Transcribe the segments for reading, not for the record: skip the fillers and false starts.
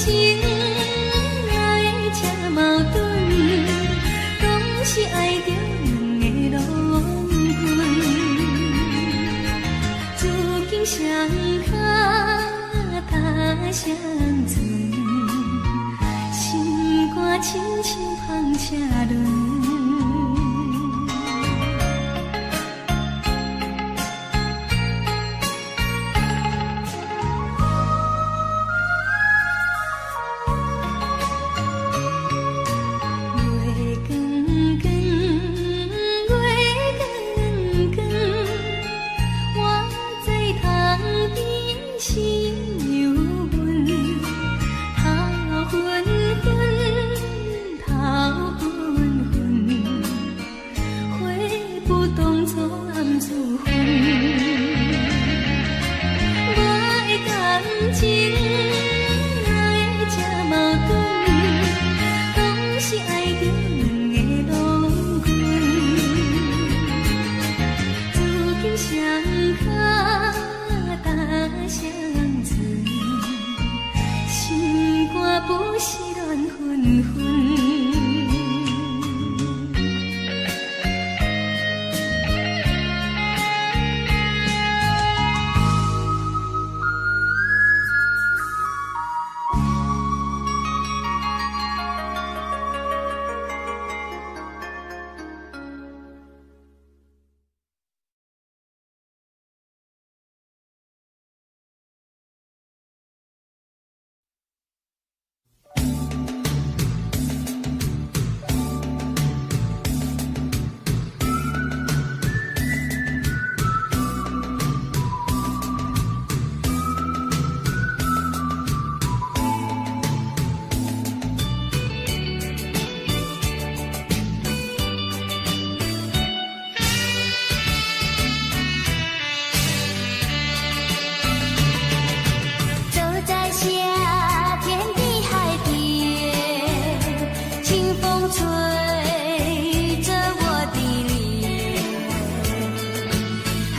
情来这矛盾，拢是爱着两个龙魂。如今双脚踏双船，心肝亲像风车轮。太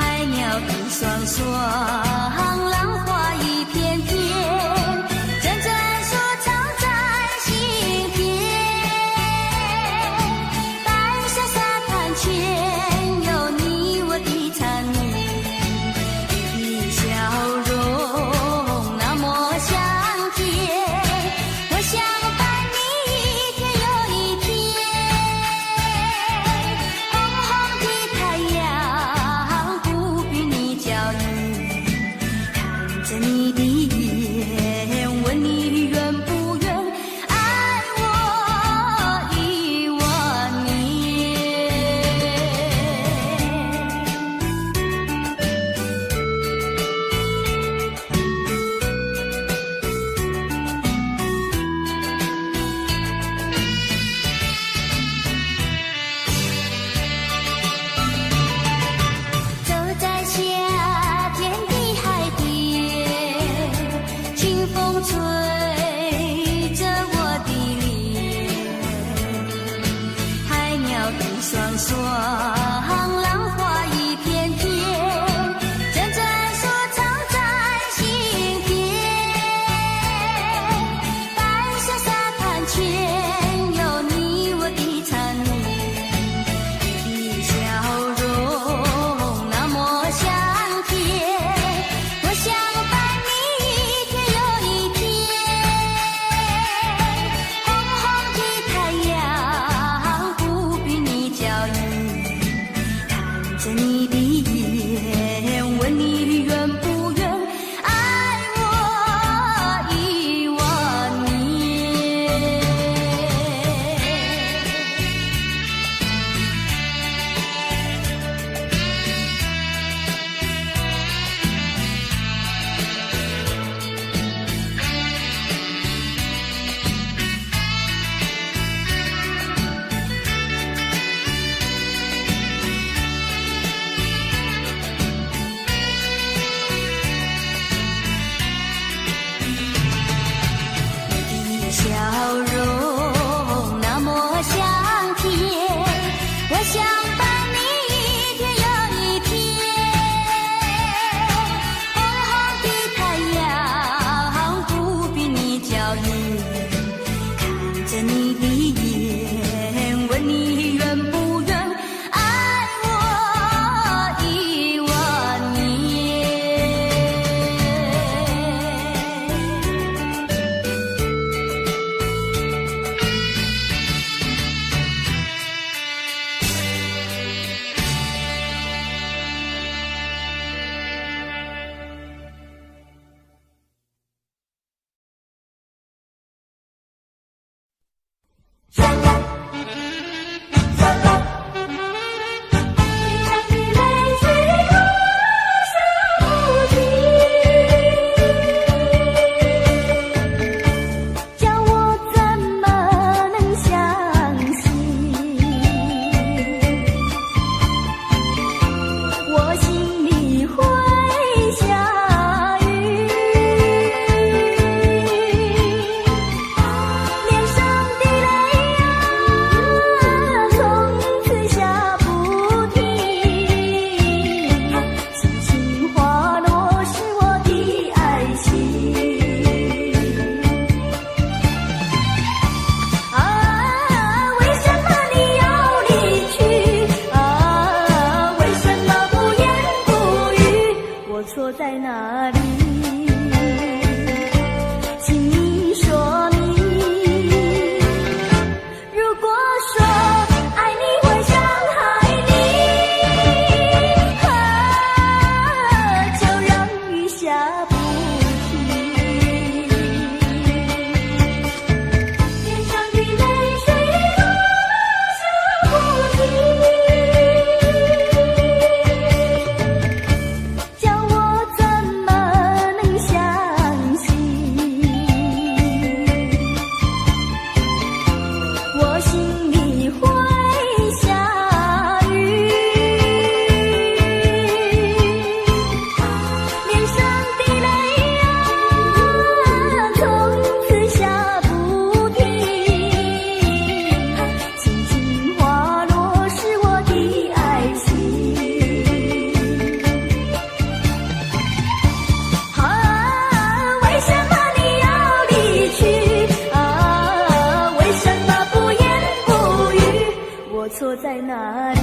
又在哪里？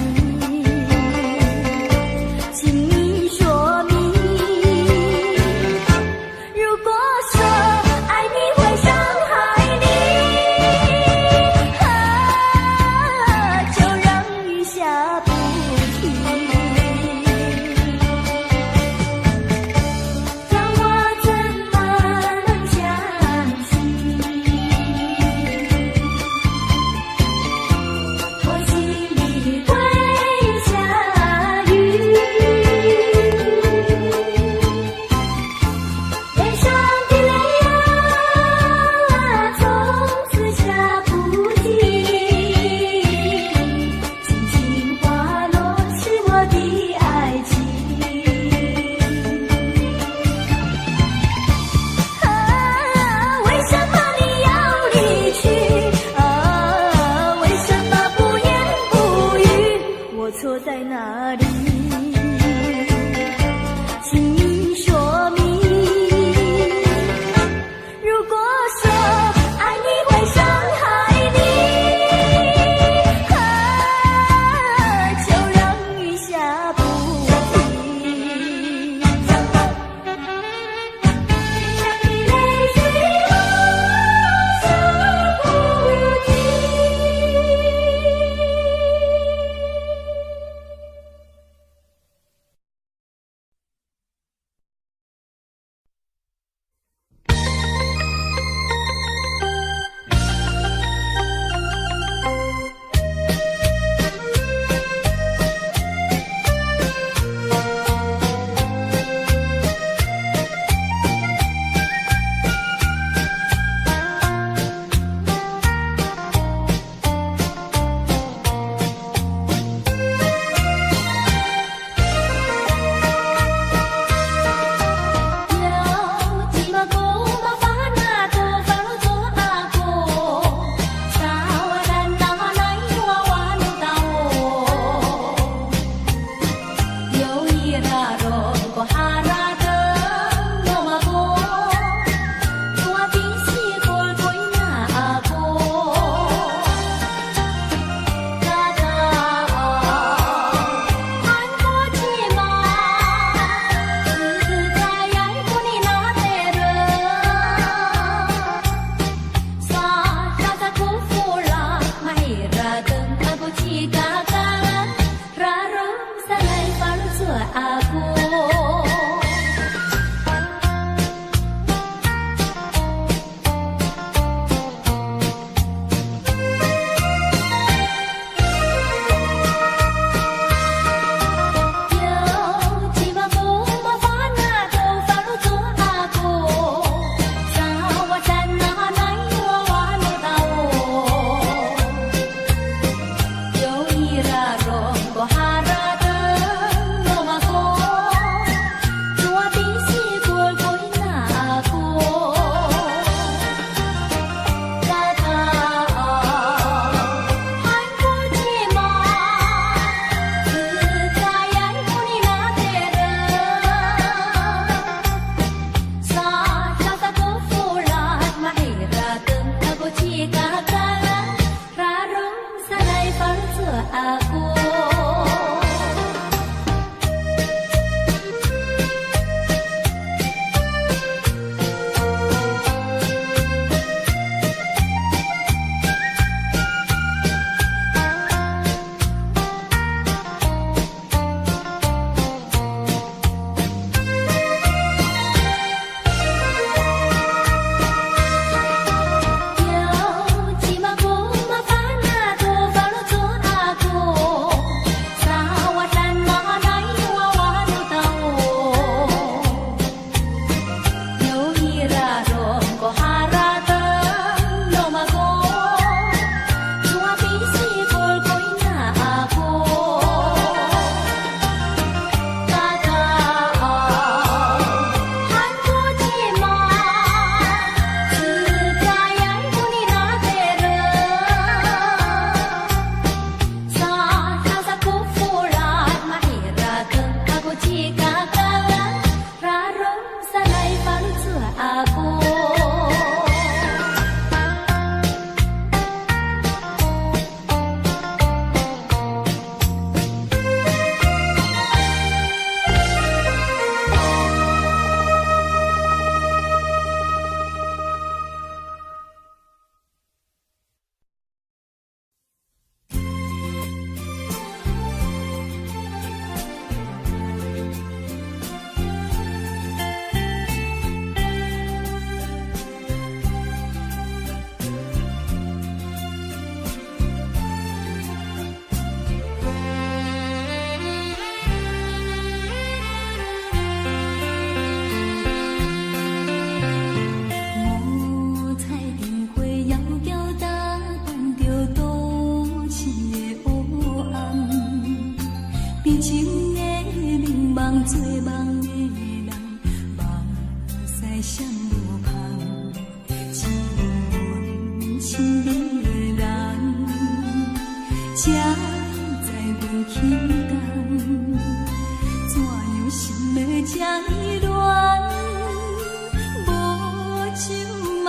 请你说明。如果说爱你会伤害你，就让雨下不停。让我怎么能相信？我心里会。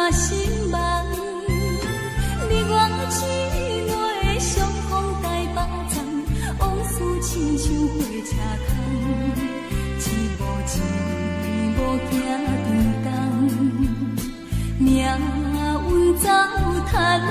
嘛心梦，你我姊妹相逢台北站，往事亲像火车空，一步一步行长长，命运走塔人。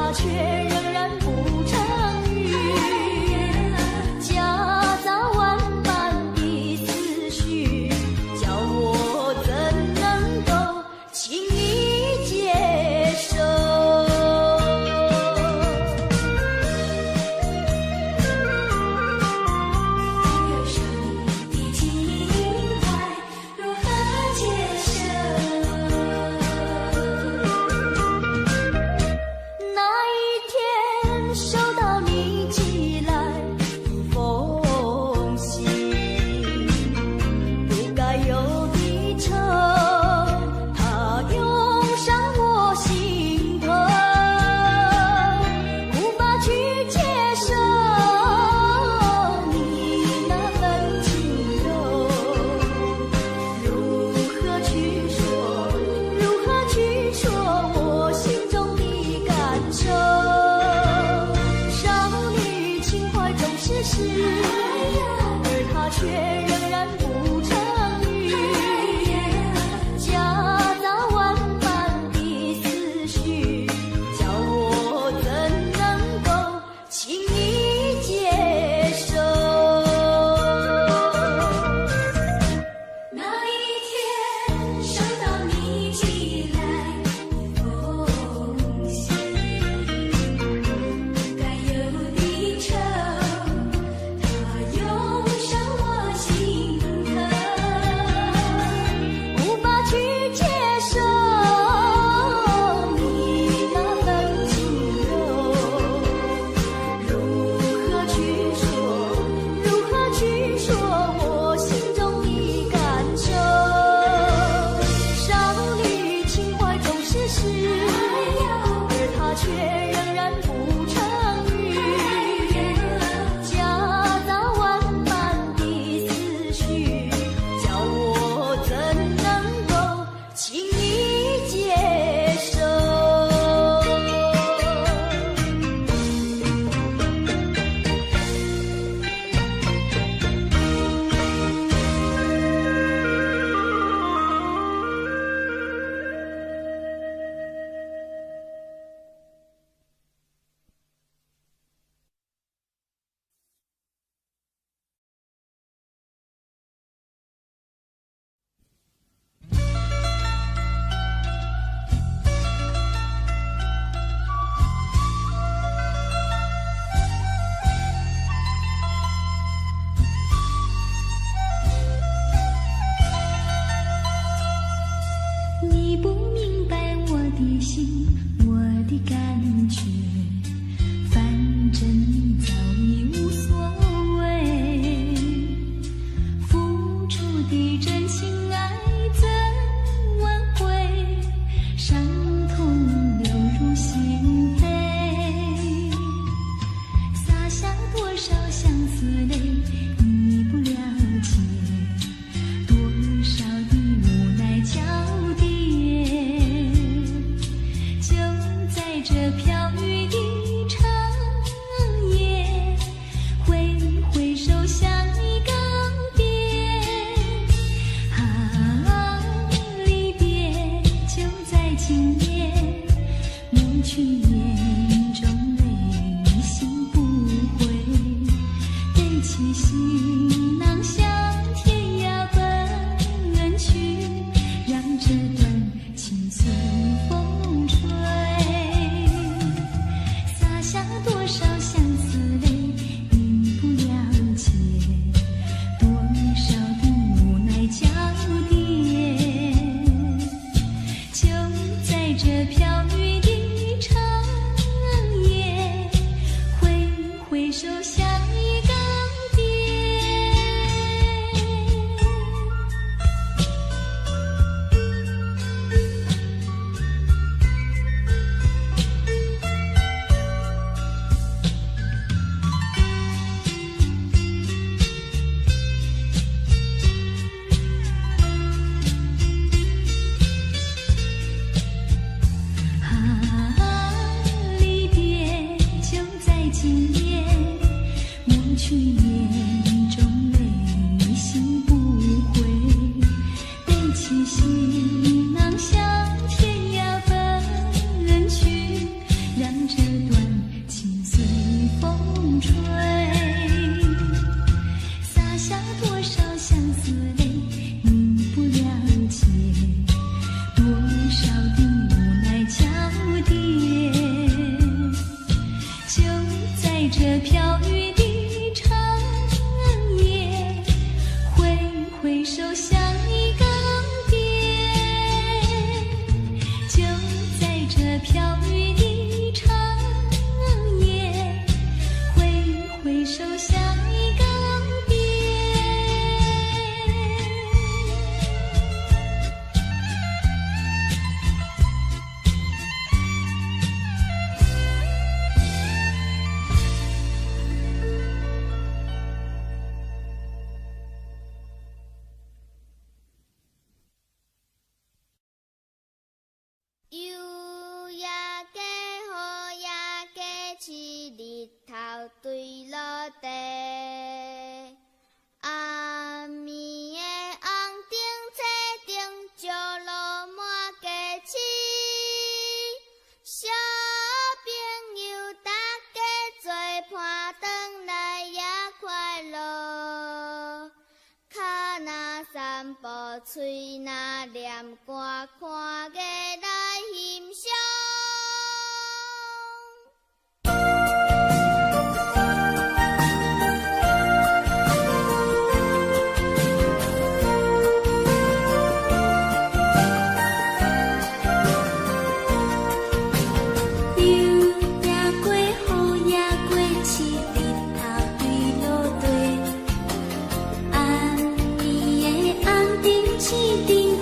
他却仍然不成语，夹杂万般的思绪，叫我怎能够轻易接受？人生的情怀如何接受？那一天收到你寄来的封信，不该有的愁，它涌上我心头，无法去接受你那份轻柔，如何去说，如何去说我心中的感受？少女情怀总是诗，而它却仍然不成语，夹杂万般的思绪，叫我怎能够轻易接受？那一天收到你寄来的封信，不该有的愁，它涌上我心头，无法去接受你那份轻柔，如何去说，如何去说我心中的感受？少女情怀总是诗，而它却仍然不成语，夹杂万般的思绪，叫我怎能够轻易接受？你不明白我的心，我的感觉，反正你早已无所谓。付出的真心爱怎挽回？伤痛流入心扉，洒下多少相思泪，你不了解，多少的无奈交叠。就在这飘雨的长夜，挥挥手向你告别。啊，离别就在今夜，抹去眼中泪，心不悔。背起行囊向天涯奔去，让这段情随风吹。洒下多少相思泪，你不了解，多少的无奈交叠。就在这飘雨的长着飘雨的长夜，挥挥手向你告别。就在这飘雨的长夜，挥挥手向你告别。有夜加雨夜加起，日头对落地。暗暝的红灯车顶，石路满街市。小朋友大家做伴转来也快乐。脚若散步，嘴若念歌，看月来欣赏。天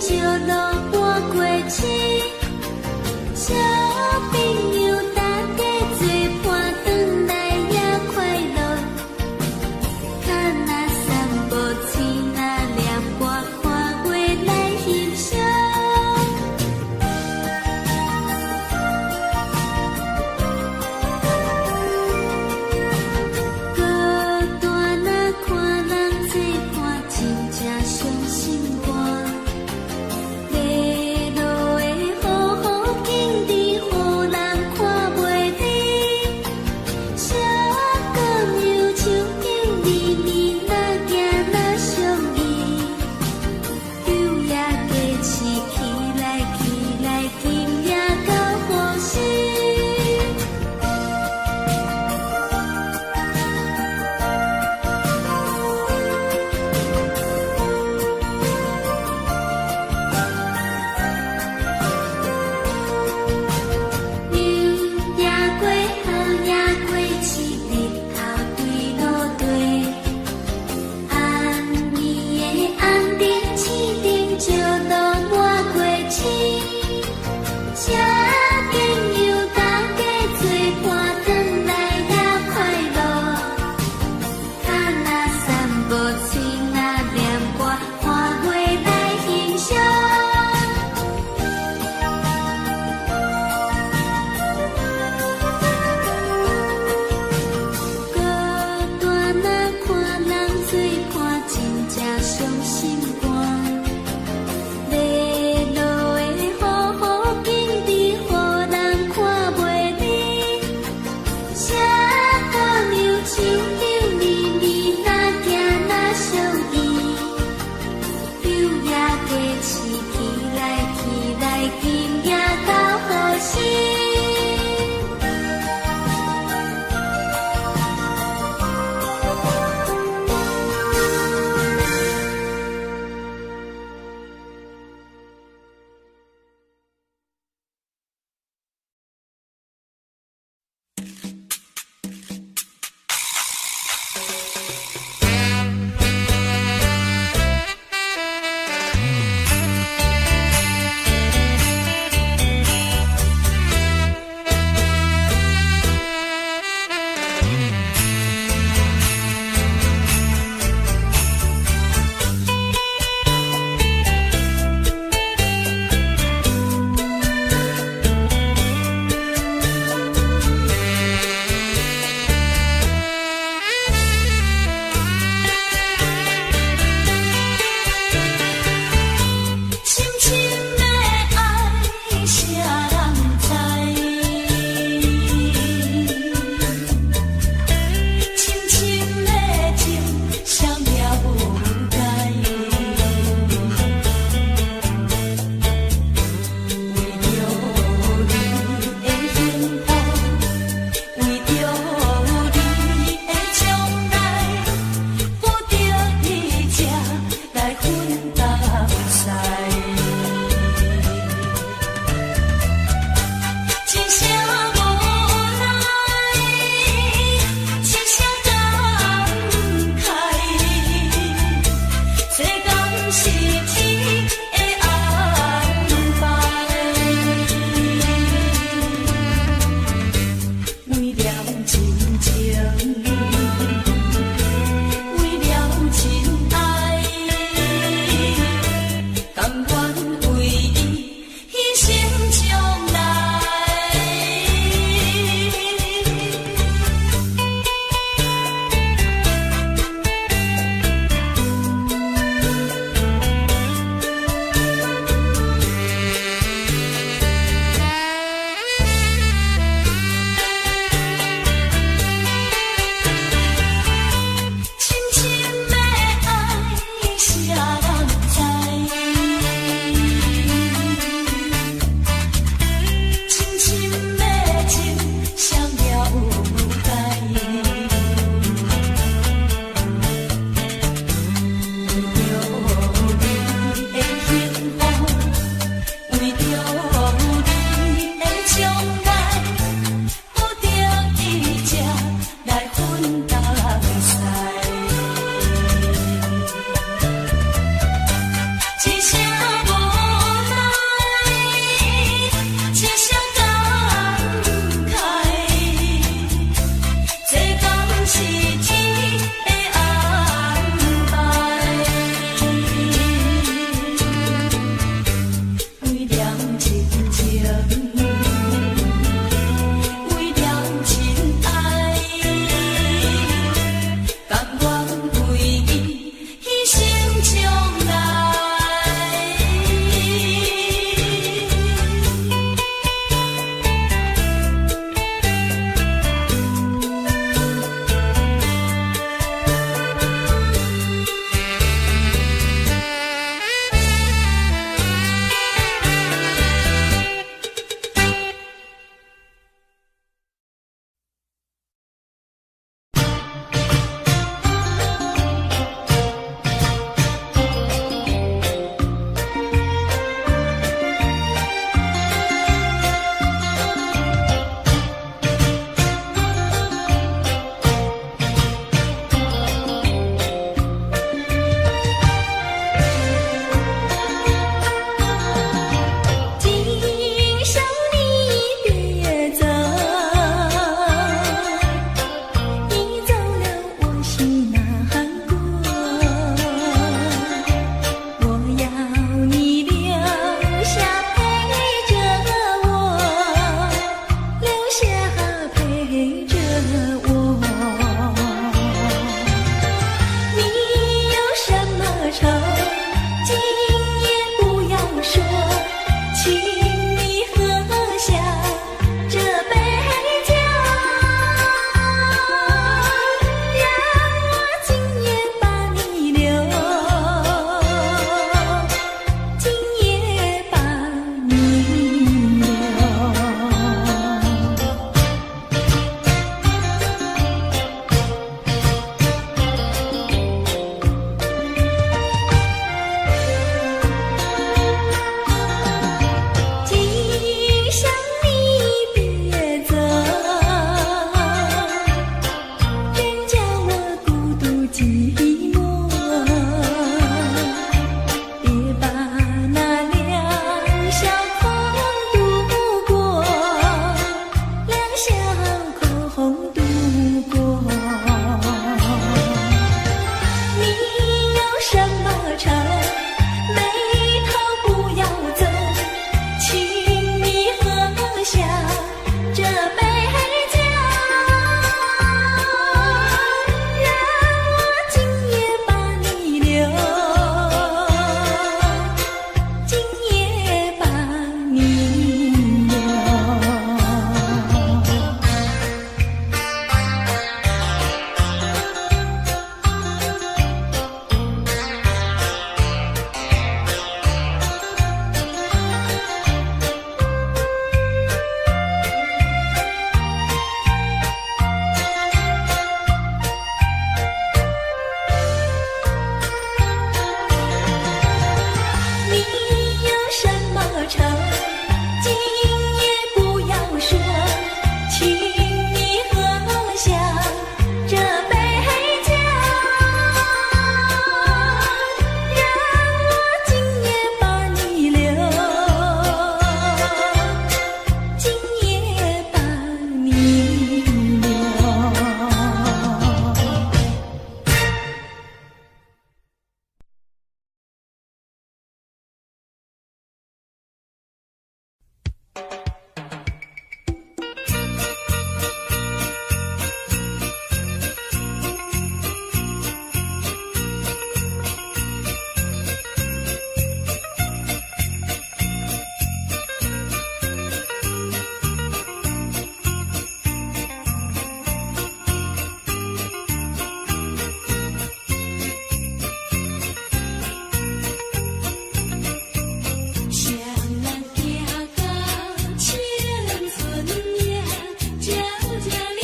恋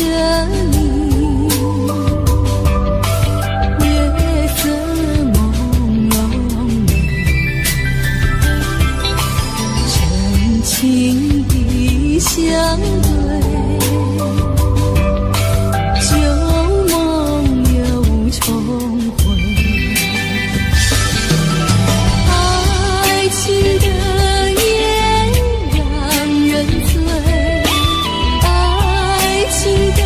着你，夜色朦胧里，深情的相对，旧梦又重回。爱情的烟让人醉，爱情的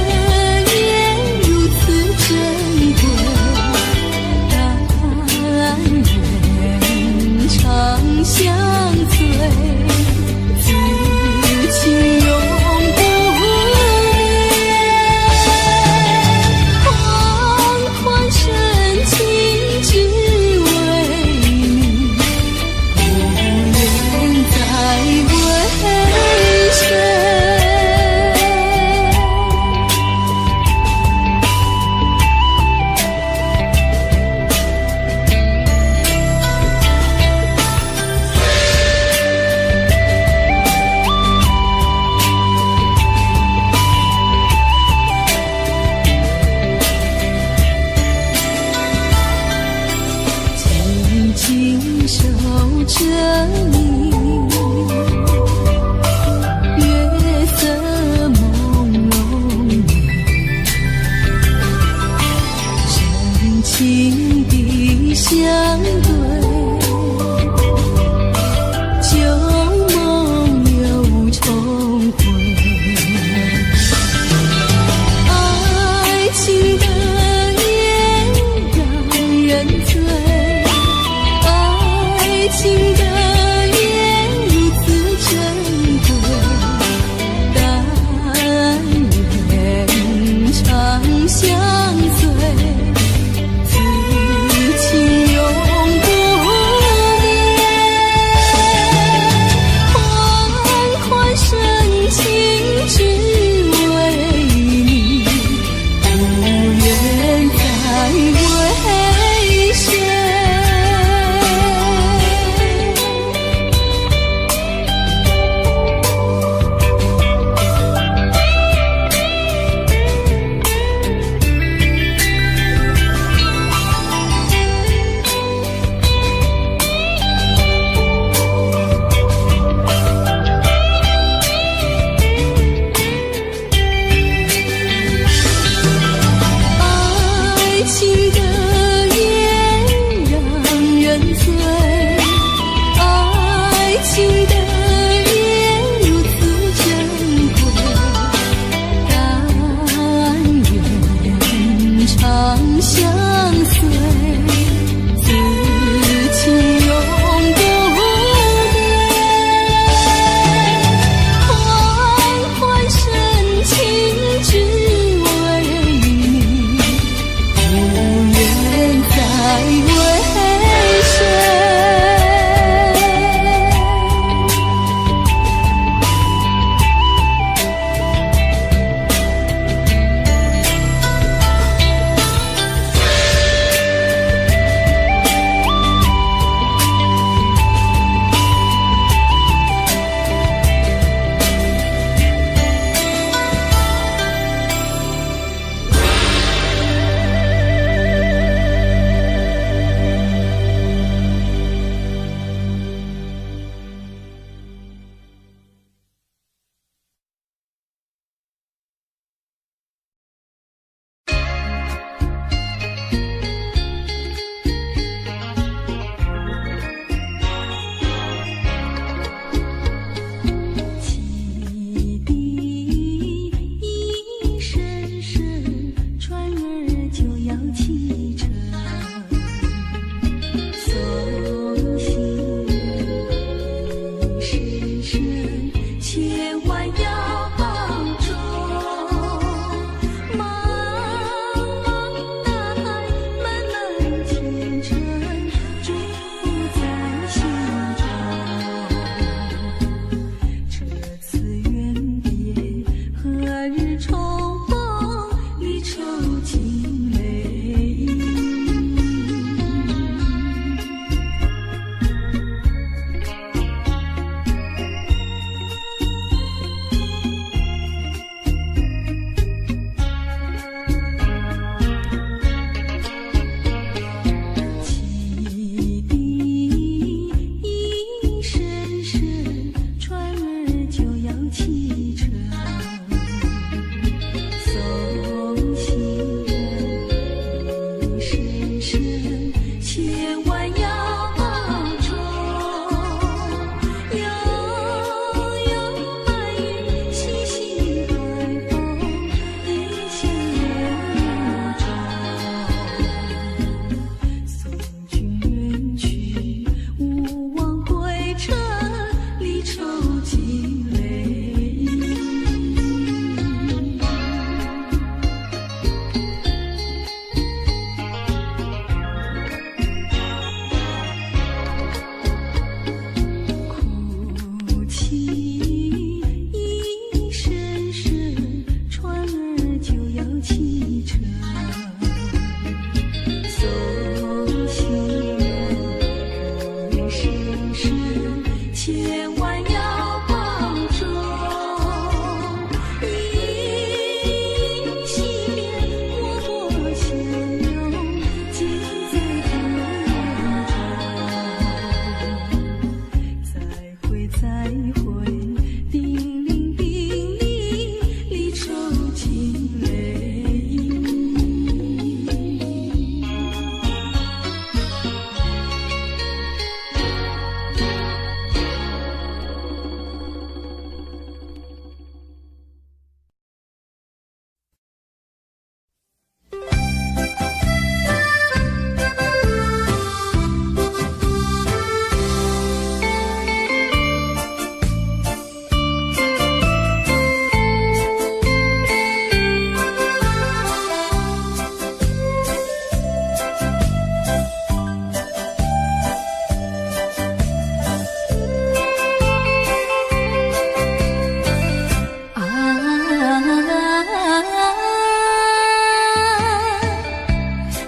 汽车，送行人人生事千万要保重，迎惜别默默相拥，尽在风中。再会再会，叮咛叮咛，离愁情泪盈。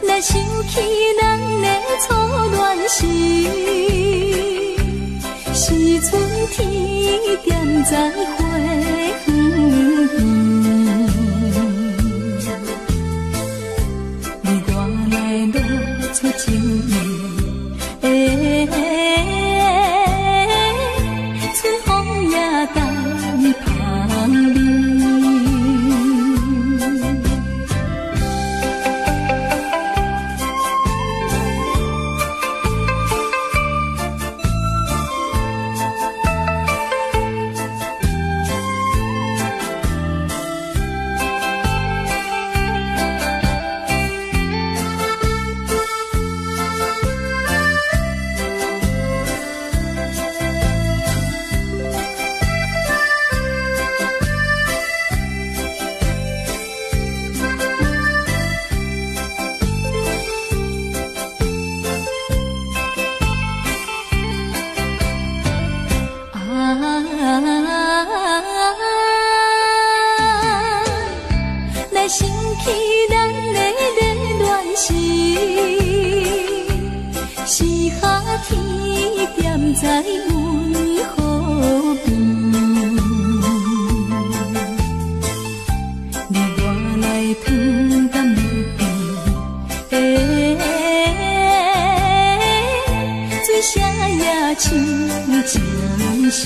若想起咱的初恋时，时阵天点在花园，你我来露出情意，春风也带芳味。若想起咱的热恋时，时下天点在阮河边，你我来糖甘蜜甜，水声也唱情诗。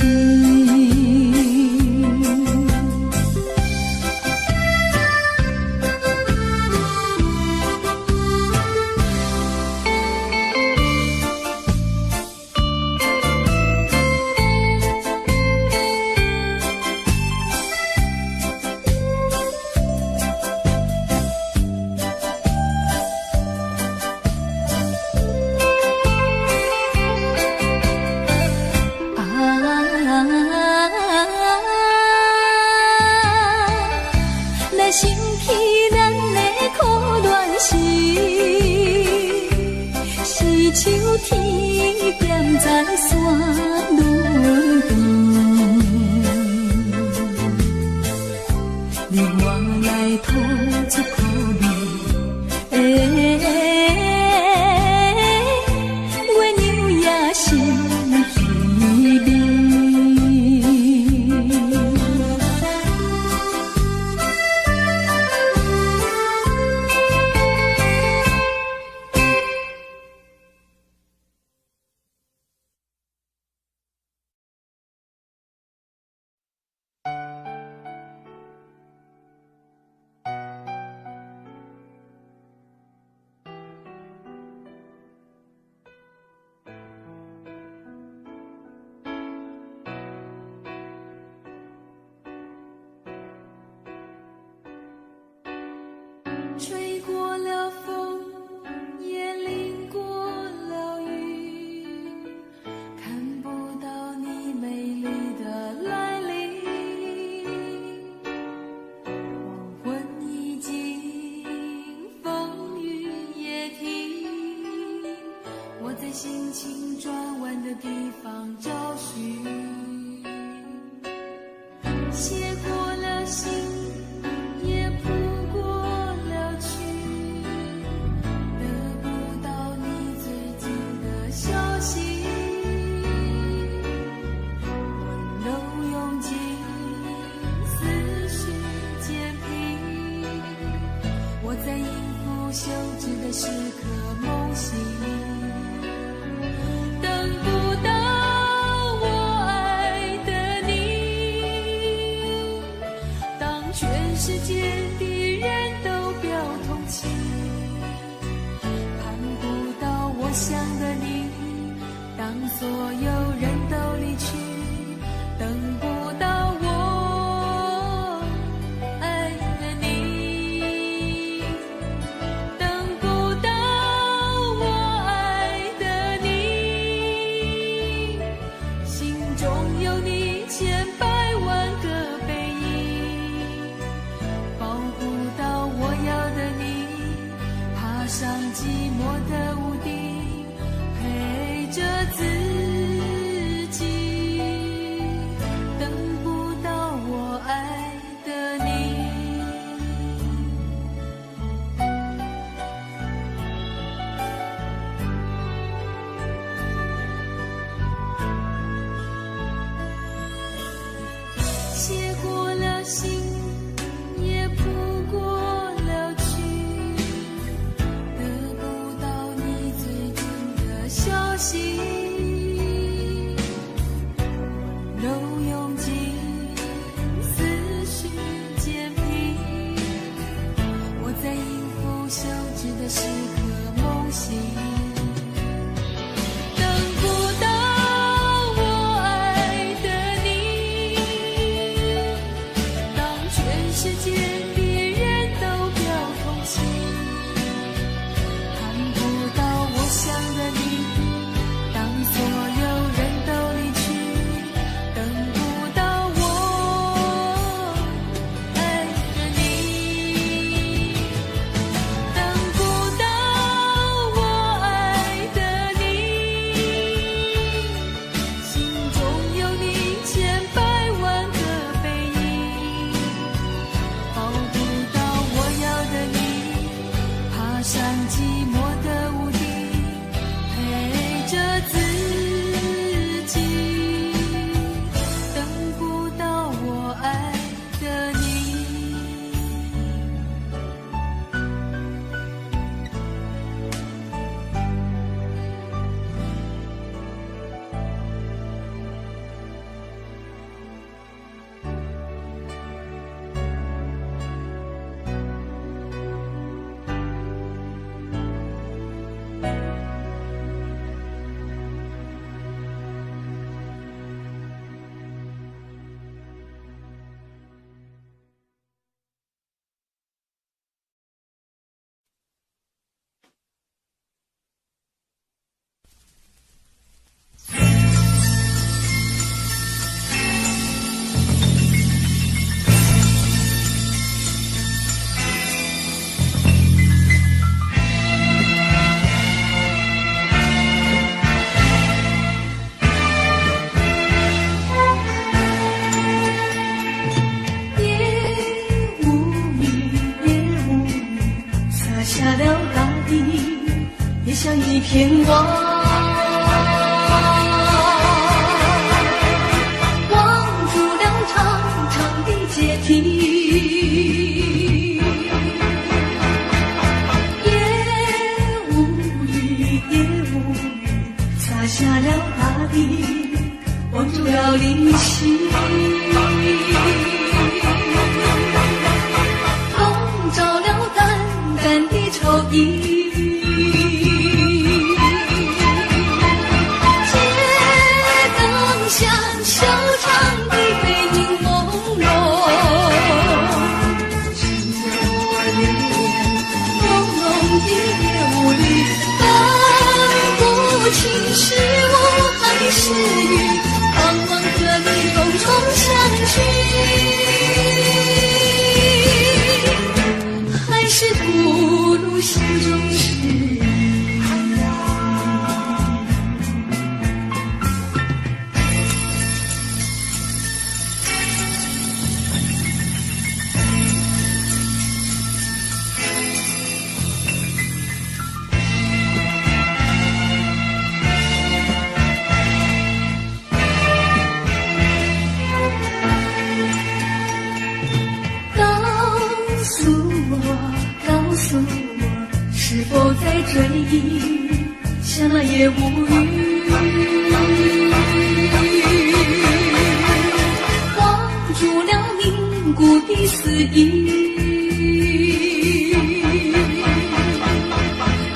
若想起咱的苦恋时，是像天点在山路边，你我来吐出苦恋，月娘也心稀微。休止的时刻梦醒，等不到我爱的你。当全世界的人都表同情，盼不到我想的你。当所有人都离去，等不到我爱的你，等不到我爱的你，心中有你千百万个背影，抱不到我要的你，爬上寂寞的屋顶，陪着自己，等不到我爱的你。写过了信，也谱过了曲，得不到你最近的消息，都用尽思绪坚皮。我在应付休止的时刻梦醒，等不到我爱的你。当全世界的人都表同情，盼不到我想的你。当所有人都离去，等不到我爱的你，等不到我爱的你，心中有你千百万个背影，抱不到我要的你，爬上寂寞的屋顶，陪着自己，等不到我爱的你。下了大地，也像一片光，望住了长长的阶梯，也无语，也无语，洒下了大地，望住了离席。抽衣，街灯下修长的背影朦胧，趁着我恋朦胧的夜雾里，分不清是雾还是雨，盼望和你共同相聚，还是不如心中事。告诉我，是否在追忆，想来也无语。忘住了凝固的思忆，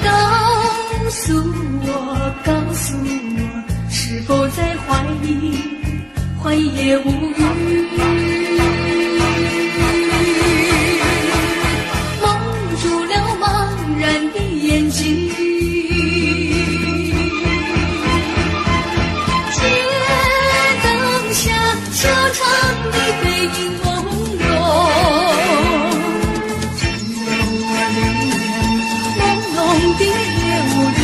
告诉我，是否在怀疑？怀疑也无语。蒙住了茫然的眼睛，街灯下狭长的背影朦胧，朦胧的流离。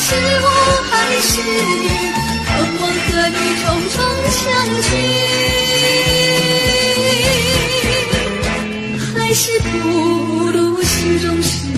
是我还是你，盼望和你重重相聚，还是不如心中是你。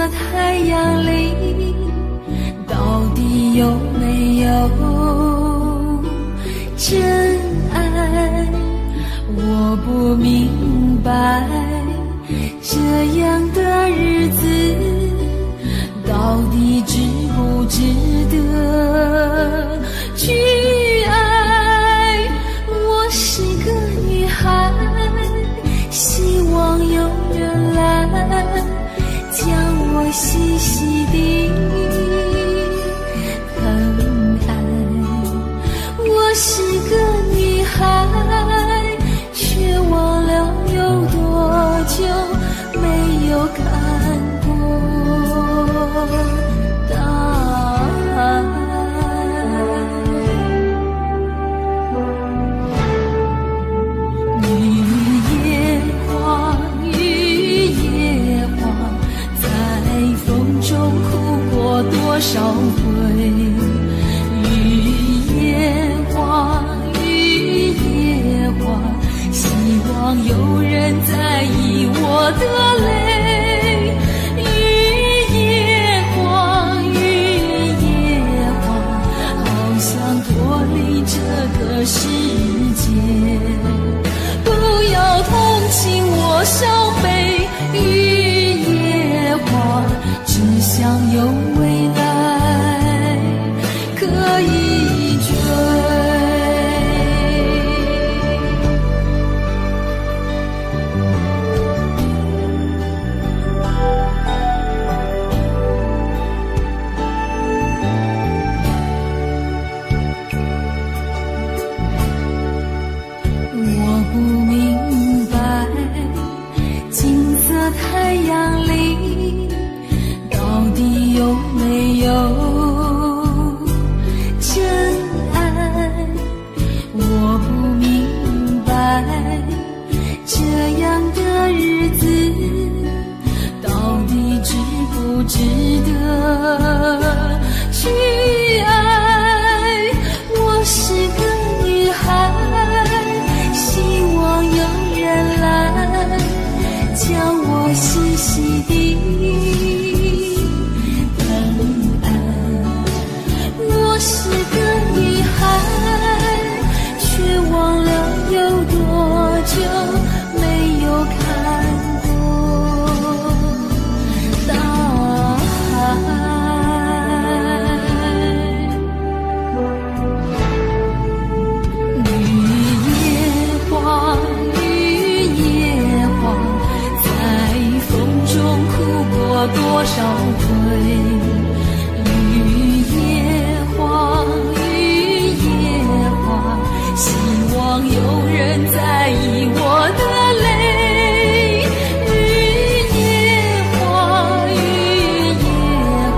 太阳里，到底有没有真爱？我不明白，这样的日子到底值不值得去爱？我是个女孩，希望有人来将我细细地疼爱。我是个女孩，却忘了有多久没有看过大海。雨也花，雨也花，在风中哭过多少回。雨也花，雨也花，希望有人在意我的泪。雨也花，雨也花，好想脱离这个世界。不要同情我伤悲，雨也花，只想有未来可以追。我不明白，金色太阳里到底有没有真爱？我不明白，这样的日子到底值不值得去爱？我是个女孩，希望有人来将我细细地疼爱。我是个女孩，却忘了有多久没有看过大海。多少回，雨也花，雨也花，希望有人在意我的泪。雨也花，雨也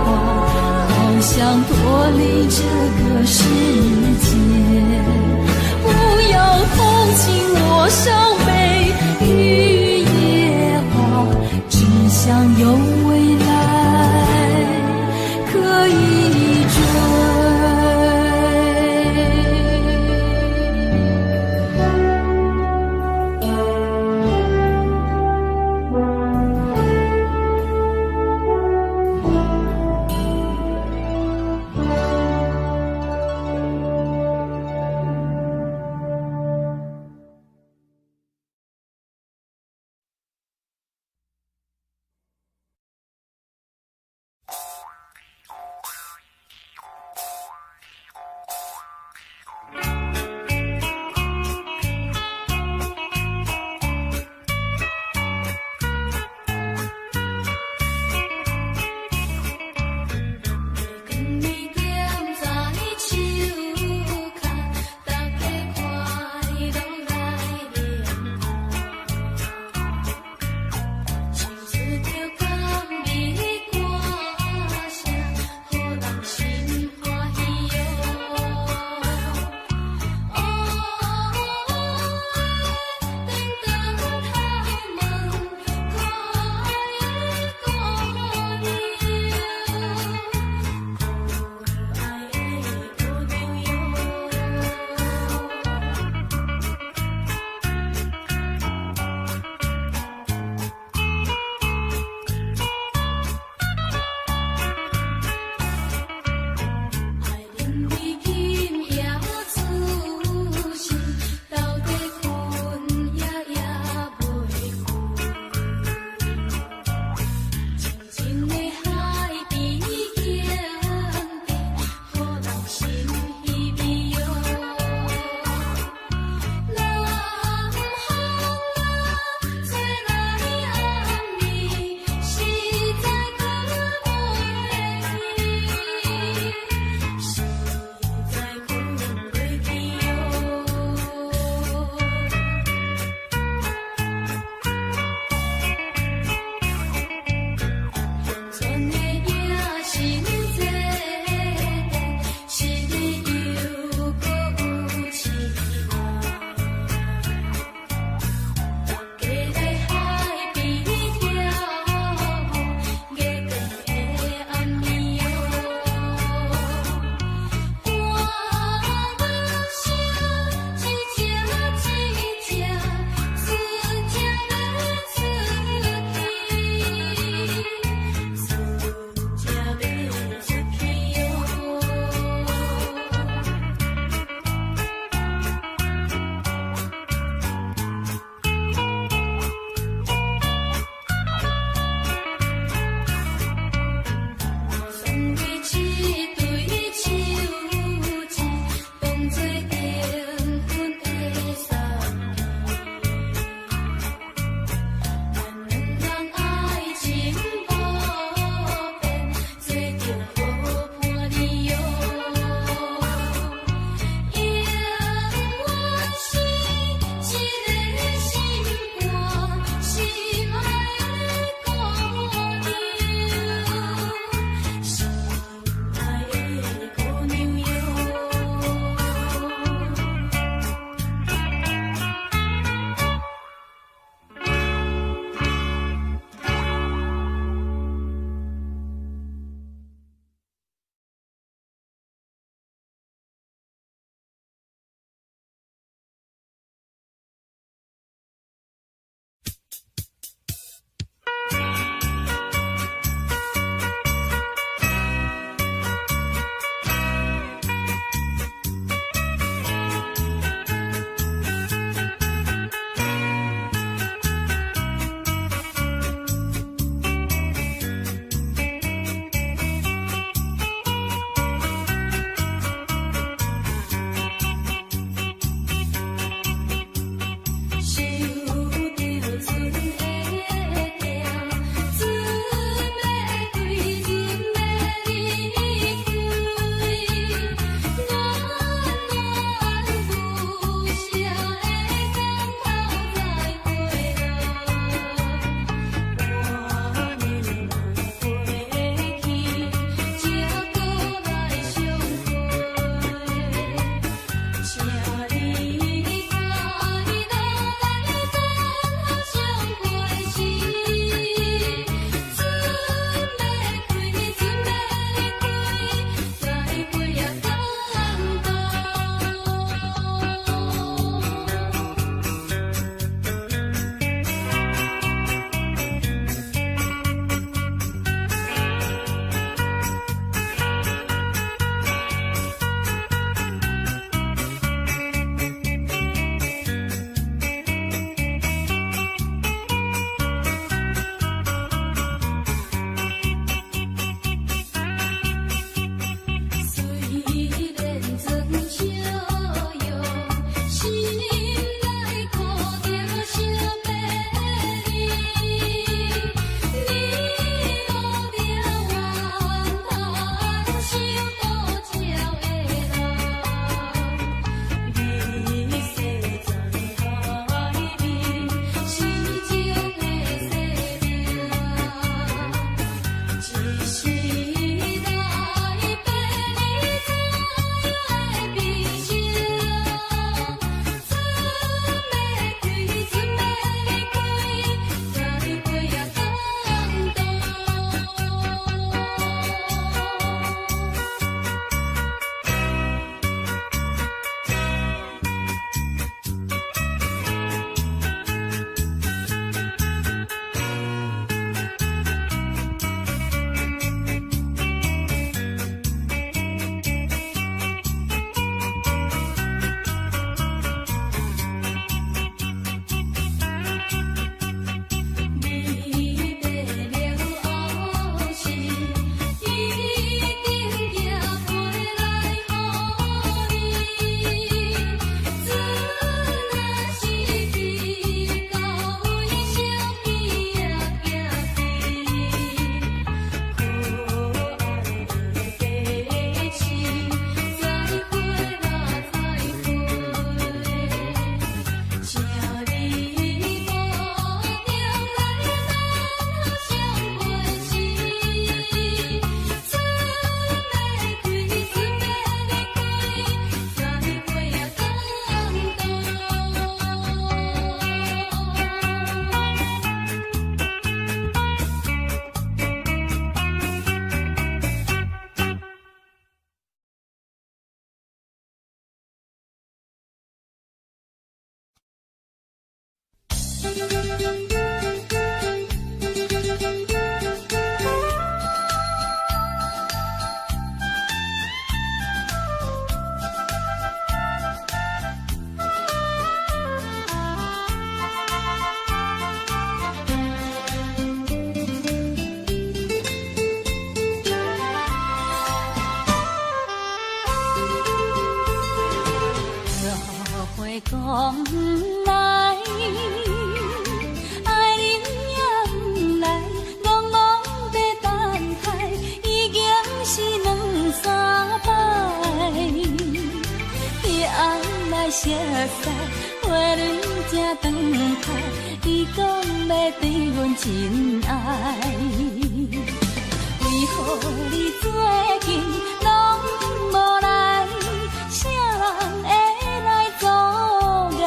花，好想脱离这个世界。不要同情我伤悲，雨也花，只想有未来可以追。讲不来，爱人也不来，戆戆在等待，已经是两三摆。彼暗来熟悉，花蕊正长开，伊讲要对阮真爱，为何你最近拢无来？啥人会来阻碍？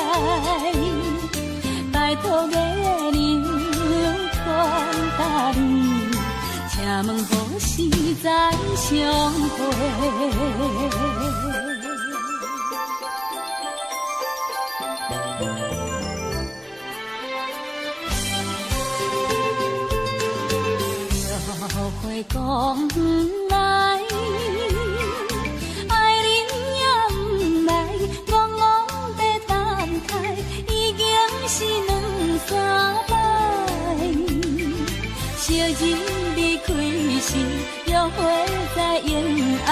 拜托月亮传达你，请问何时再相会？讲不来，爱人也不来，戆戆在等待，已经是两三摆。昔日离开时，约会在沿岸，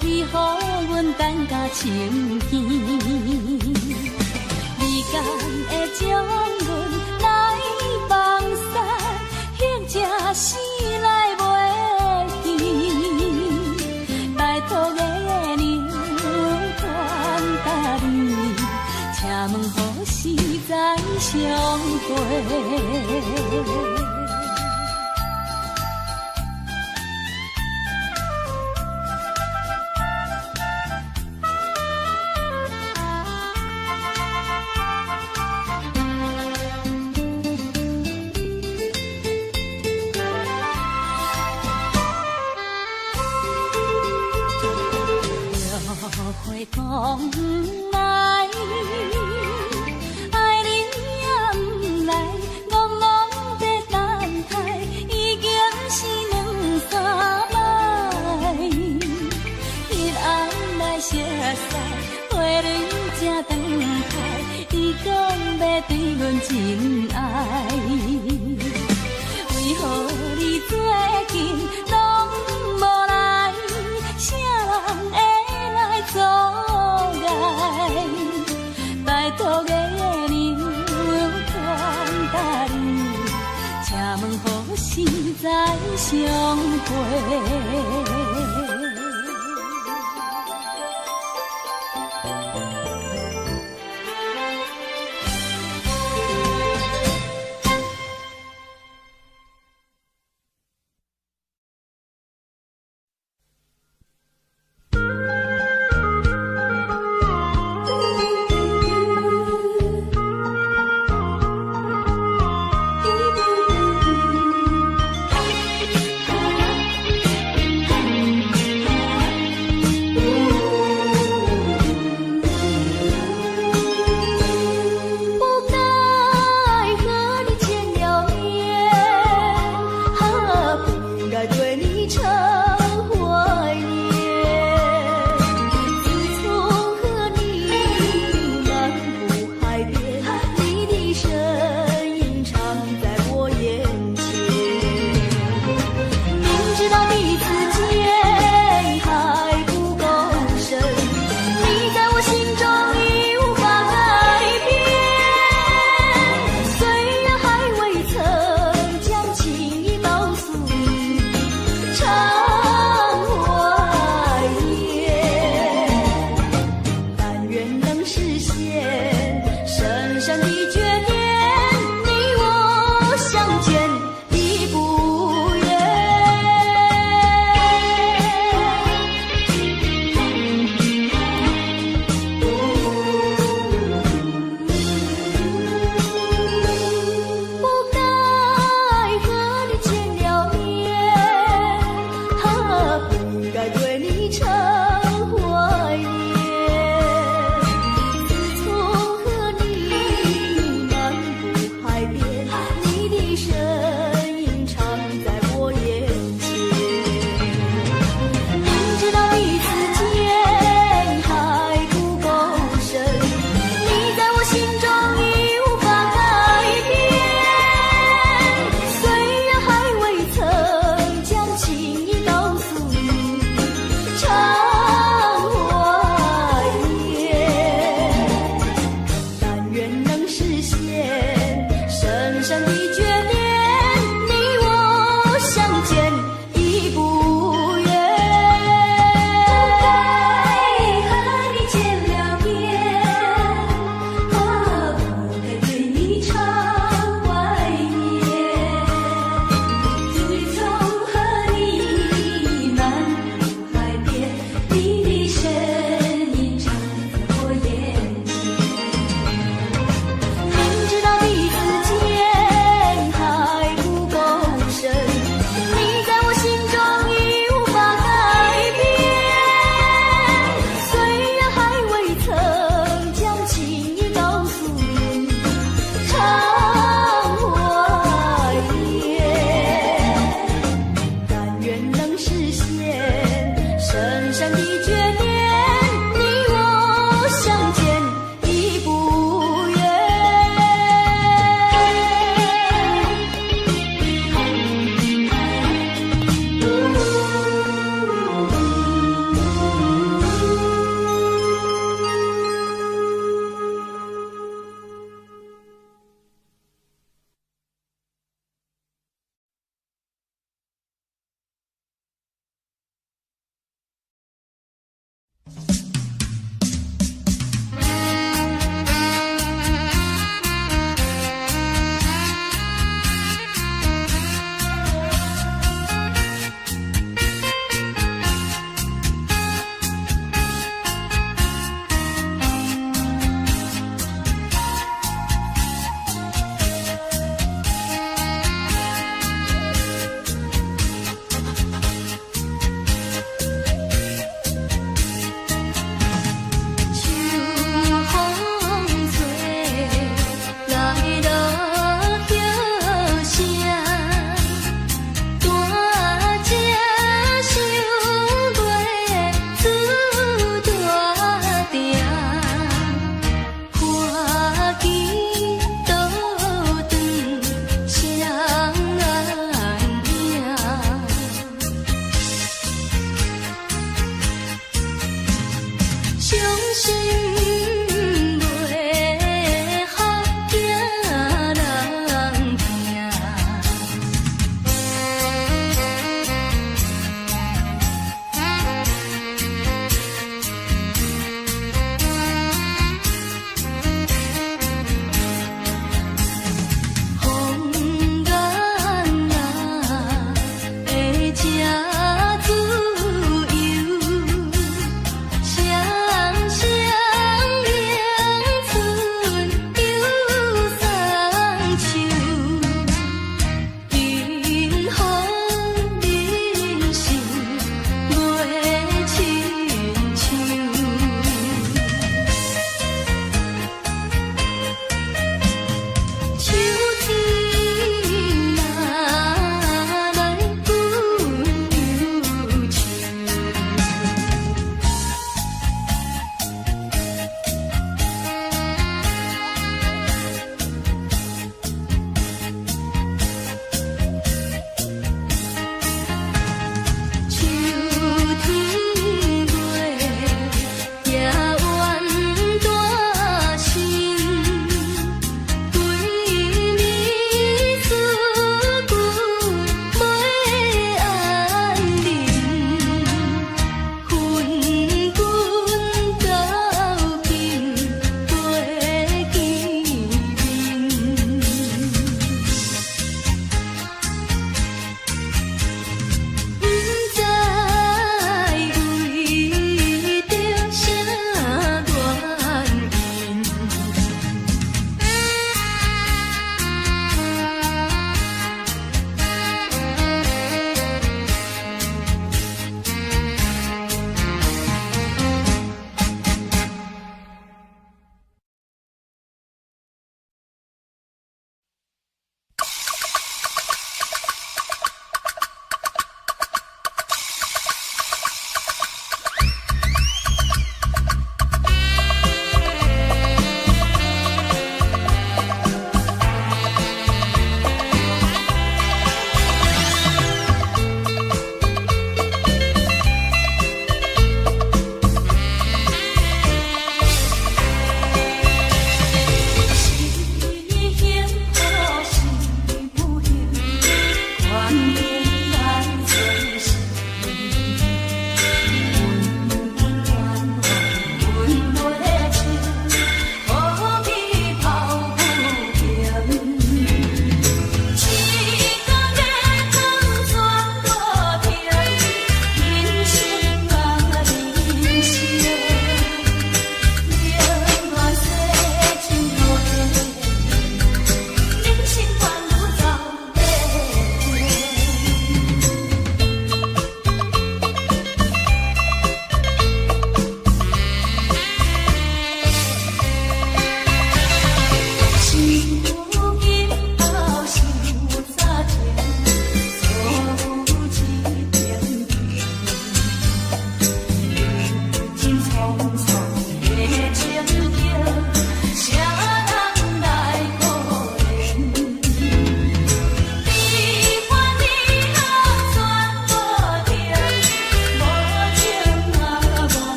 你予阮等甲清天。你敢会将阮来放散，或者是来袂？拜托月亮传达你，请问何时再相会？讲不来，爱人也不来，戆戆在等待，已经是两三摆。彼暗来熟悉，花蕊正长开，伊讲要对阮真爱，为何你最近拢无来？啥人会来阻碍？拜托月亮传达你，请问何时再相会？唱。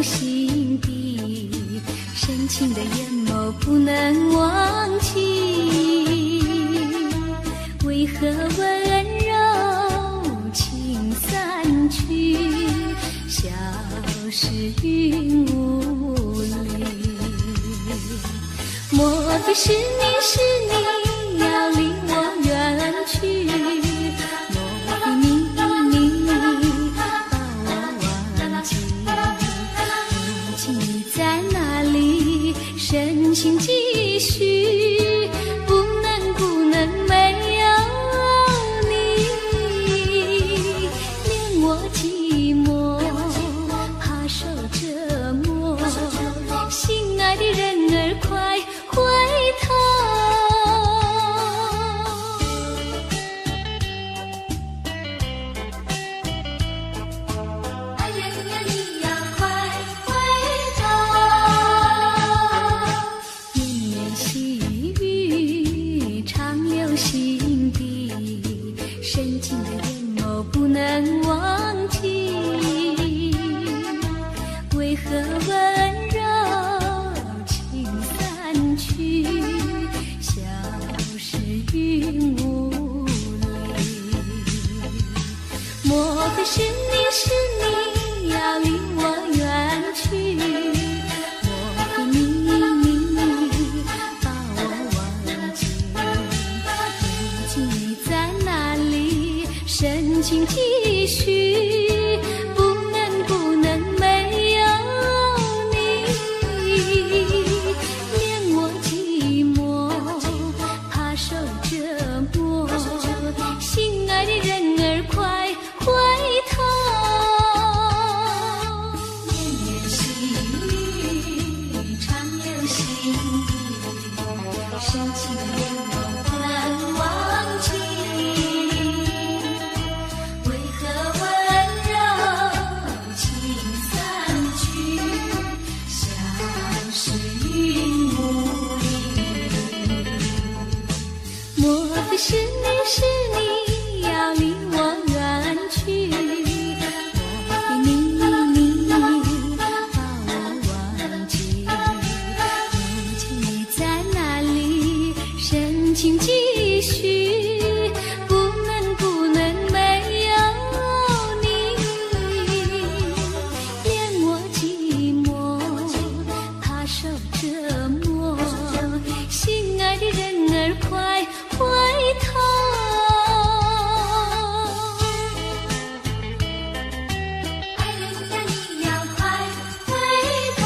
心底，深情的眼眸不能忘记。为何温柔情散去，消失云雾里？莫非是你要离我远去？莫非你把我忘记？如今你在哪里？深情继续，不能没有你，连我寂寞，怕受折磨。心爱的人儿快回头。哎呀呀，你呀快回头。绵绵细雨长留心底，深情的眼眸不能忘记。为何温柔情散去，消失云雾里？莫非是你要离我远去？莫非你把我忘记？如今你在哪里？深情继续，不能没有你，连我寂寞，怕受折磨。心爱的人儿快回头。绵绵细雨长留心底，深情的眼眸不能忘记。为何温柔情散去，消失云雾里？莫非是你要离我远去？莫非你把我忘记？如今你在哪里？深情继续，不能没有你，连我寂寞，怕受折磨。心爱的人儿快回头。哎呀呀，你要快回头。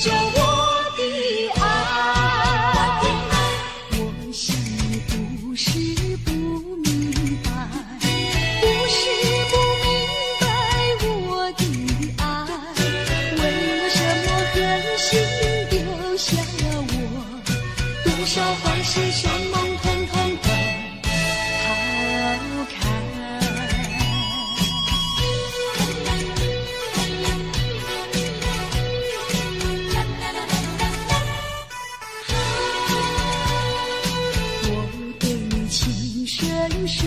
着我的爱。我想你不是不明白，不是不明白我的爱，为了什么狠心丢下了我，多少欢喜伤梦统统都抛开。深深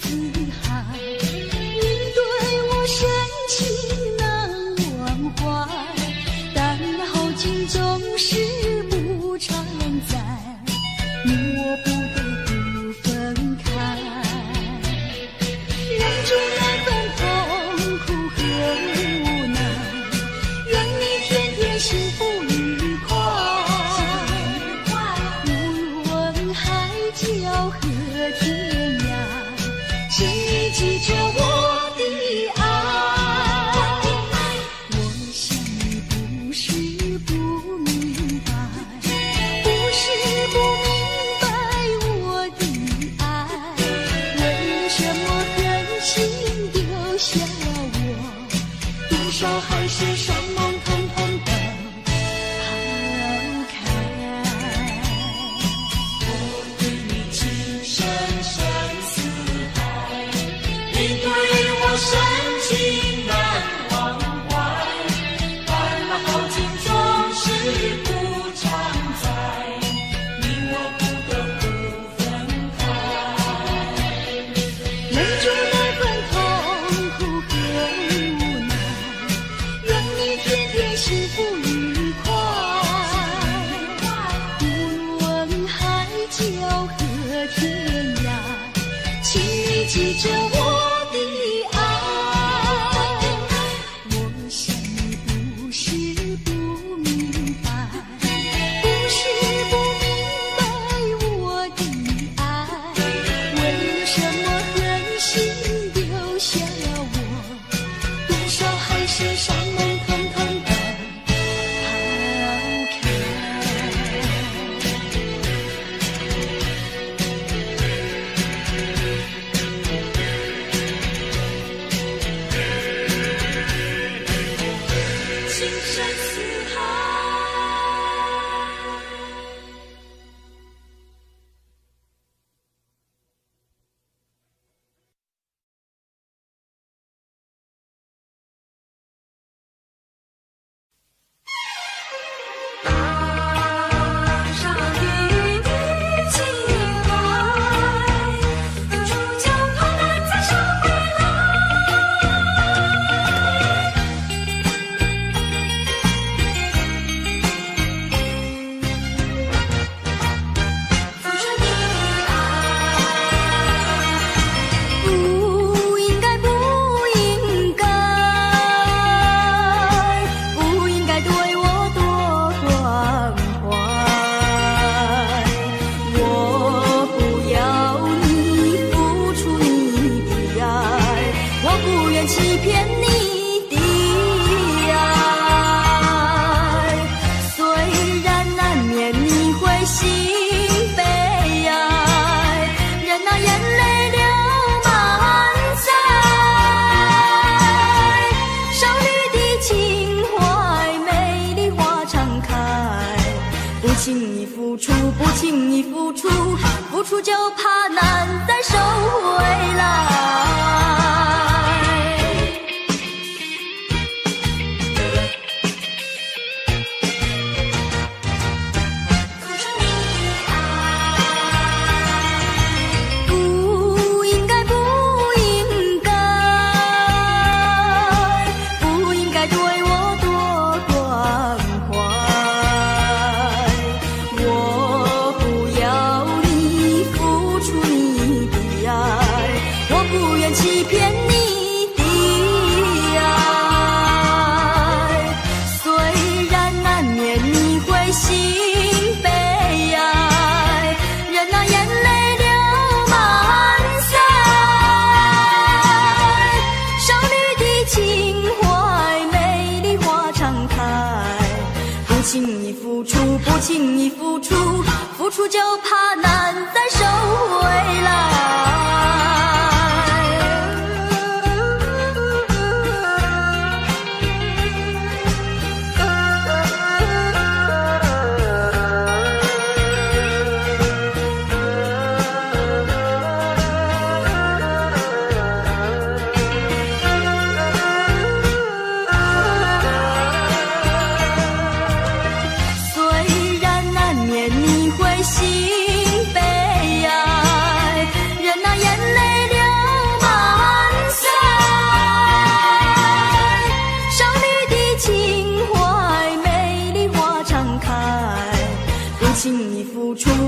似海，你对我深情难忘怀，但那后劲总是不常在，你我不得不分开，忍住那份痛苦和无奈，愿你天天幸福愉快，无论海角和天涯，请你记着我的爱。我想你不是不明白，不是不明白我的爱，为了什么狠心丢下了我，多少海誓山盟统统都抛开。我对你情深深似海，你对我深情难忘怀，但那好景总是不常在，你我不得不分开，忍住那份痛苦和无奈，愿你天天幸福愉快，无论海角和天涯，请你记着我的爱。我想你不是不明白，不是不明白我的爱，为了什么狠心丢下了我，多少海誓山盟统统都抛开。情深似海。上与你情爱，主角怕难再上回来。付出你爱，不应该，不应该，不应该对我多关怀。我不要你付出你的爱，我不愿欺骗你的爱。虽然难免你会心悲哀，任那眼泪流满腮。少女的情怀，美丽花常开，不轻易付出，不轻易付出，付出就怕难再收回来。付出你爱，不应该，不应该，不应该对我多关怀。我不要你付出你的爱，不轻易付出，付出就怕难再收回来。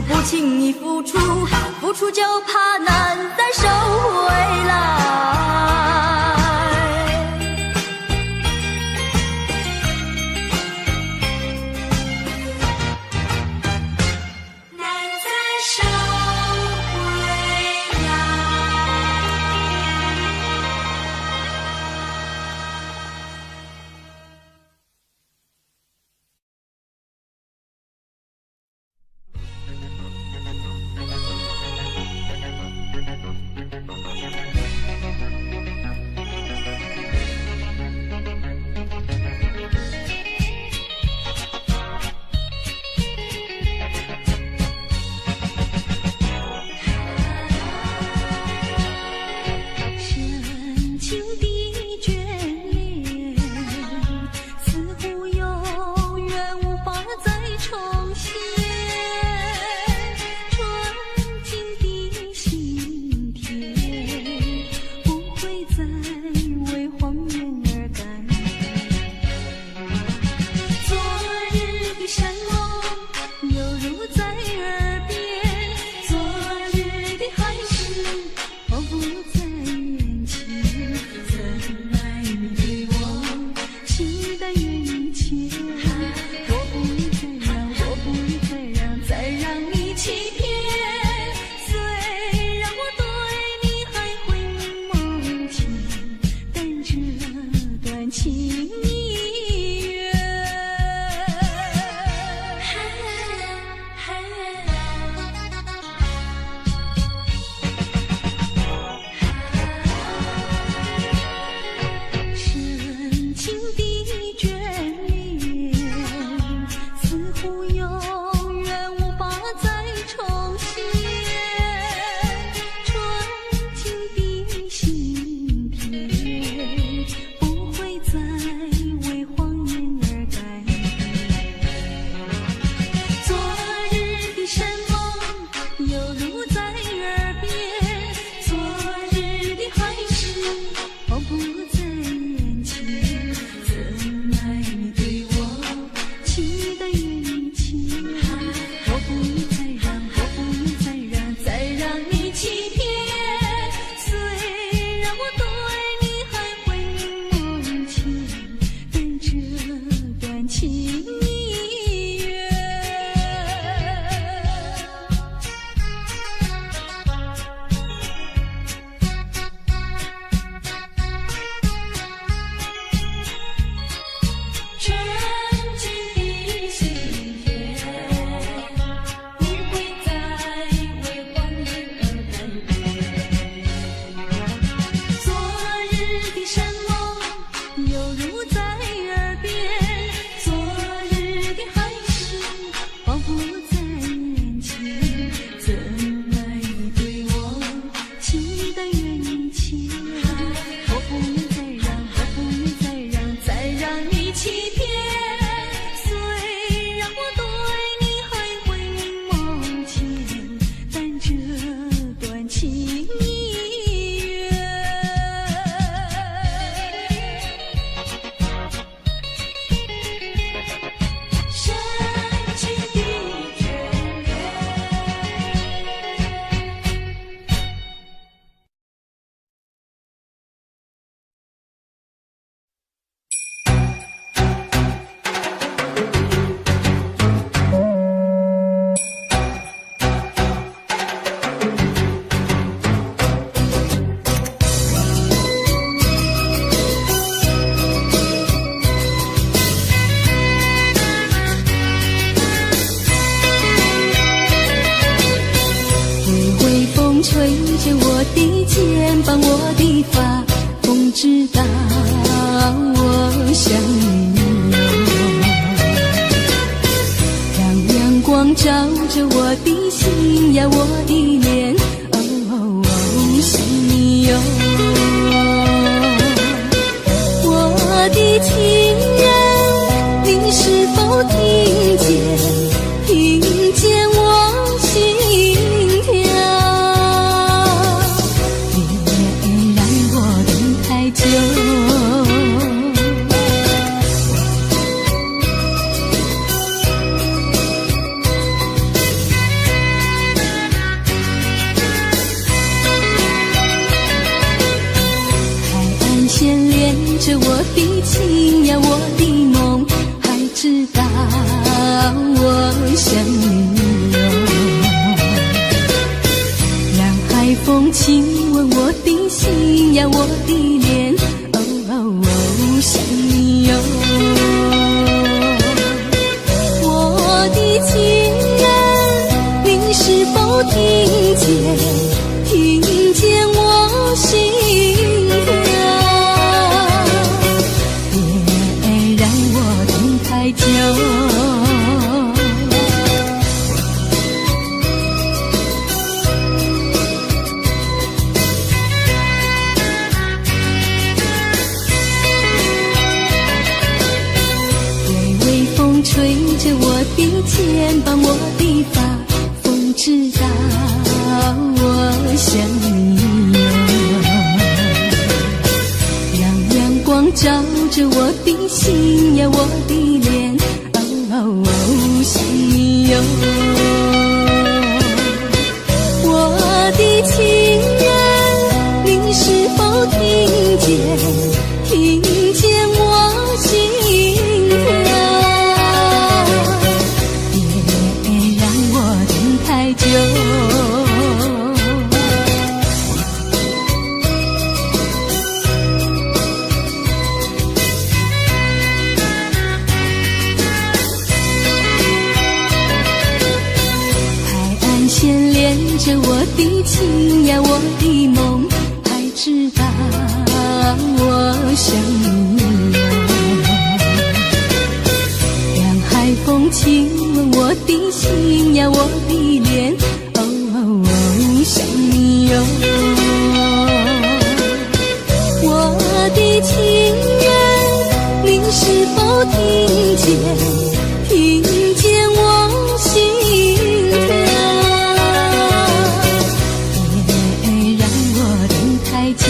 不轻易付出，付出就怕难再收回来。难再收回来。吹着我的肩膀，我的发，风知道我想你哟。让阳光照着我的心呀，我的脸，想你哟。我的情人，你是否听见我心跳？别让我等太久。海岸线连着我的情呀，我的梦，还知道我想你哟。让海风亲吻我的心呀，我的脸，想你哟。我的情人，你是否听见我心跳？别让我等太久。吹着我的肩膀，我的发，风知道我想你哟。让阳光照着我的心呀，我的脸，想你哟。我的情人，你是否听见我心跳？太久。海岸线连着我的情呀，我的梦，还知道我想你哟。让海风亲吻我的心呀，我的脸，想你哟。我的情人，你是否听见我心跳？别让我等太久。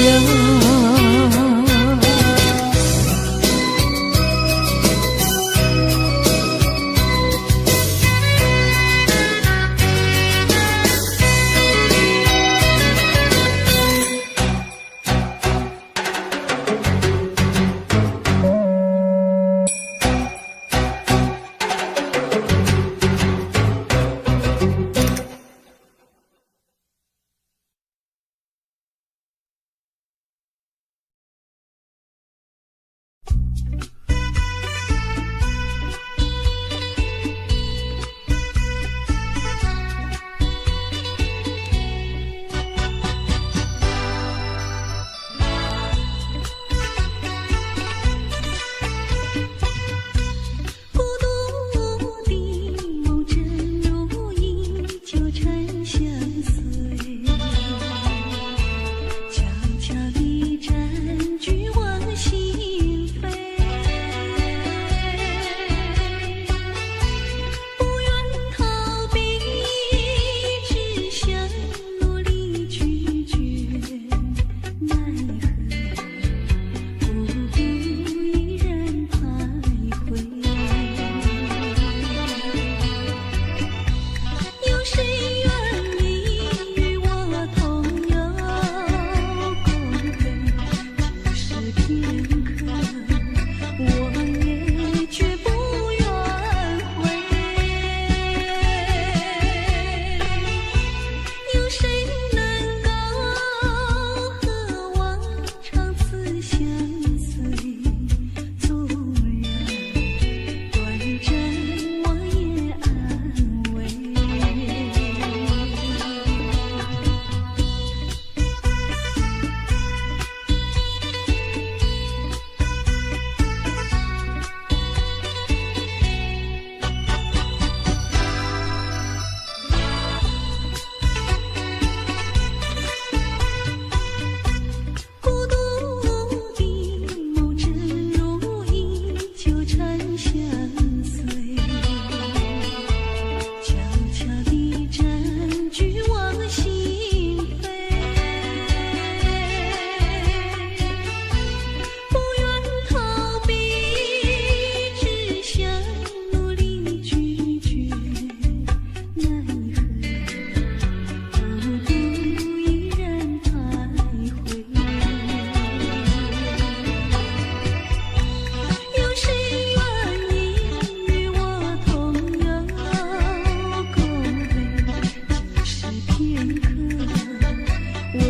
我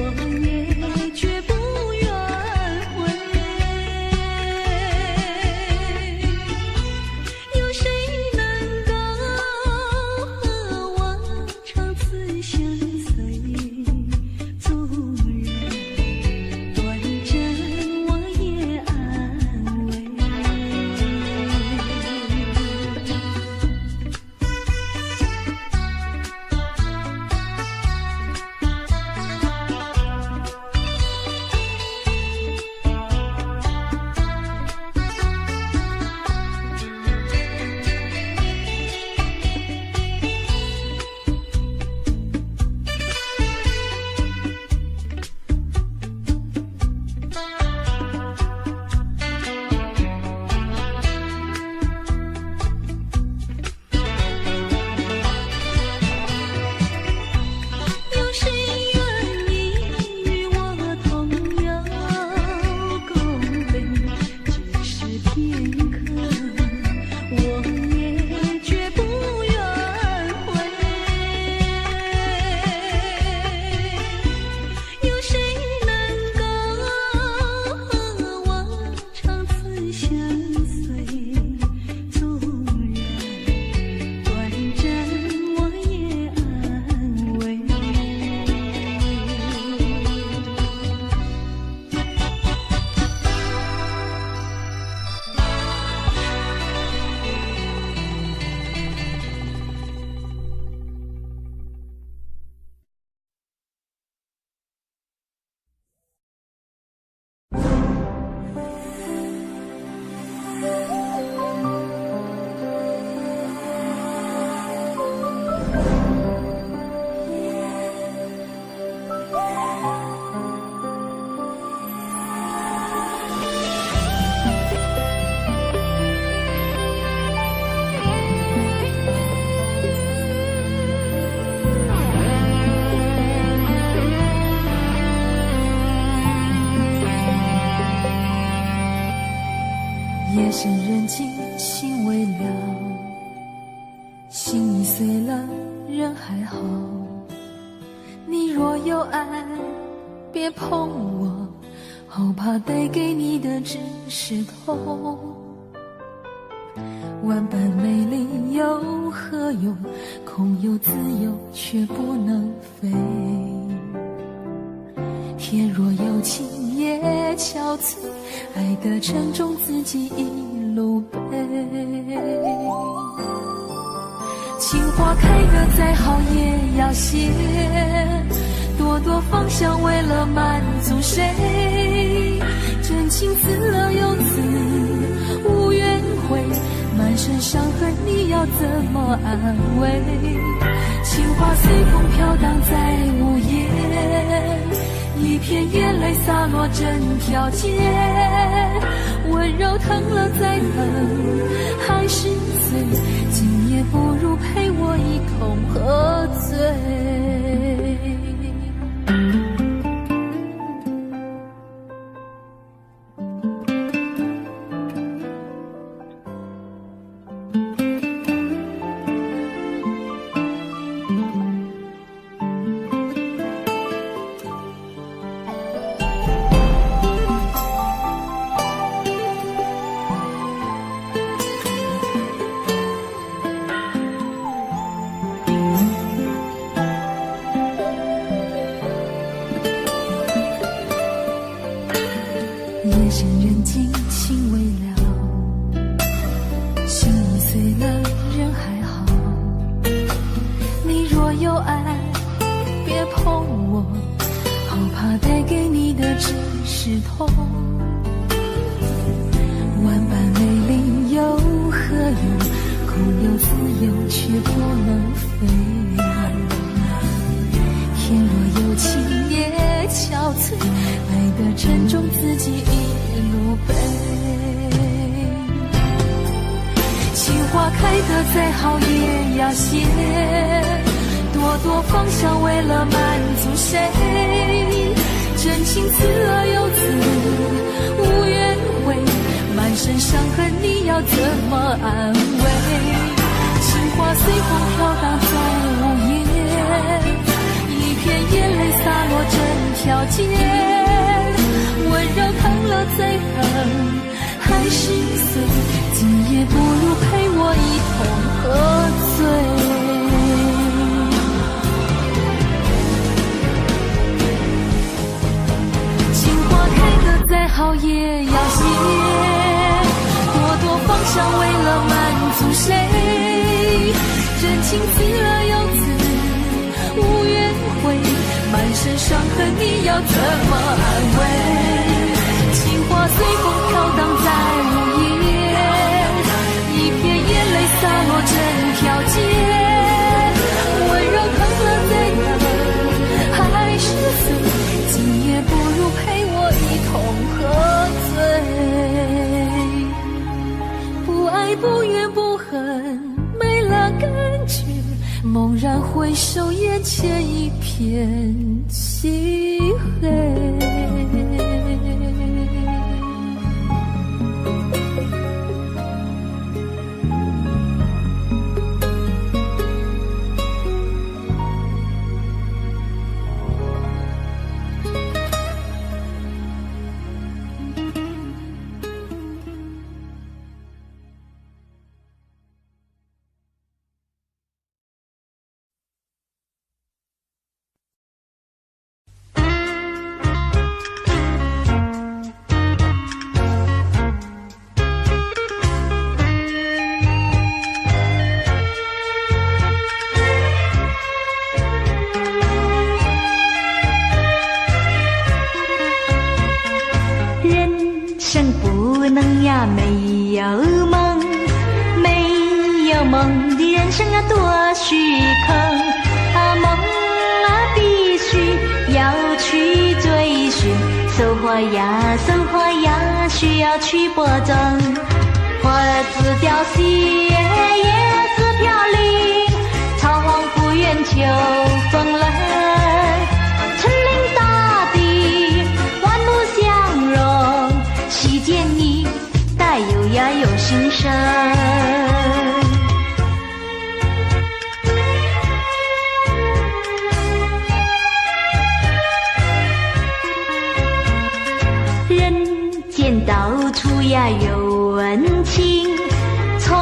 也绝不愿回。有谁能够和我长此相随？纵然短暂，我也安慰。有谁愿意与我同游共泪？只是片刻，我也绝不愿回。有谁能够和我长此相随？纵然短暂，我也安慰。夜深人静，心微了，心已碎了，人还好。你若有爱，别碰我，好怕带给你的只是痛。万般美丽又何用？空有自由，却不能飞。天若有情也憔悴，爱的沉重自己一路背。情花开得再好也要谢，朵朵芳香为了满足谁？真情死了又死，无怨悔，满身伤痕你要怎么安慰？情花随风飘荡在午夜，一片眼泪洒落整条街，温柔疼了再疼还是醉，今夜不如陪我一同喝醉。夜深人静，情未了，心已碎了，人还好。你若有爱，别碰我，好怕带给你的只是痛。万般美丽又何用？空有自由，却不能飞。天若有情也憔悴，爱的沉重自己一路背。情花开得再好也要谢，朵朵芳香为了满足谁？真情死了又死，无怨悔，满身伤痕你要怎么安慰？情花随风飘荡在午夜，一片片眼泪洒落整条街，温柔疼了最狠，还心碎，今夜不如陪我一同喝醉。情花开得再好也要谢，朵朵芳香为了满足谁？真情辞了又辞，无怨悔，满身伤痕你要怎么安慰？情花随风飘荡在午夜，一片眼泪洒落整条街，温柔疼了最狠，还是碎，今夜不如陪我一同喝醉。不爱不怨不恨，没了感觉，猛然回首，眼前一片漆黑。没有梦，没有梦的人生要多虚空啊！梦啊，必须要去追寻，收获呀，需要去播种。花儿自凋谢，叶子飘零，草黄不愿秋风冷。森林大地，万物相融，细见你带有呀有心声。人间到处呀有温情，充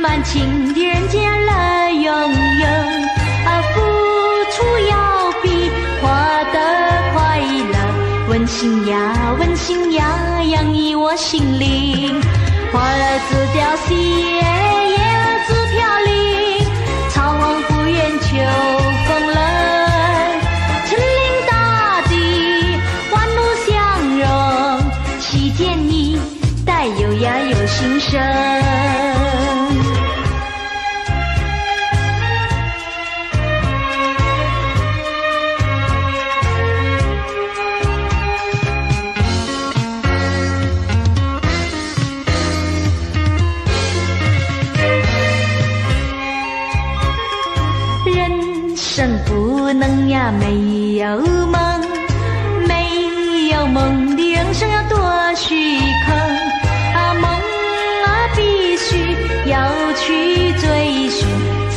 满情的人间乐融融啊，付出要比获得快乐，温馨呀洋溢我心灵。花儿自凋谢，叶儿自飘零，草黄不愿秋风冷。森林大地，万物相融，细见你带有呀有心声。生不能呀没有梦，没有梦的人生要多虚空啊！梦啊，必须要去追寻，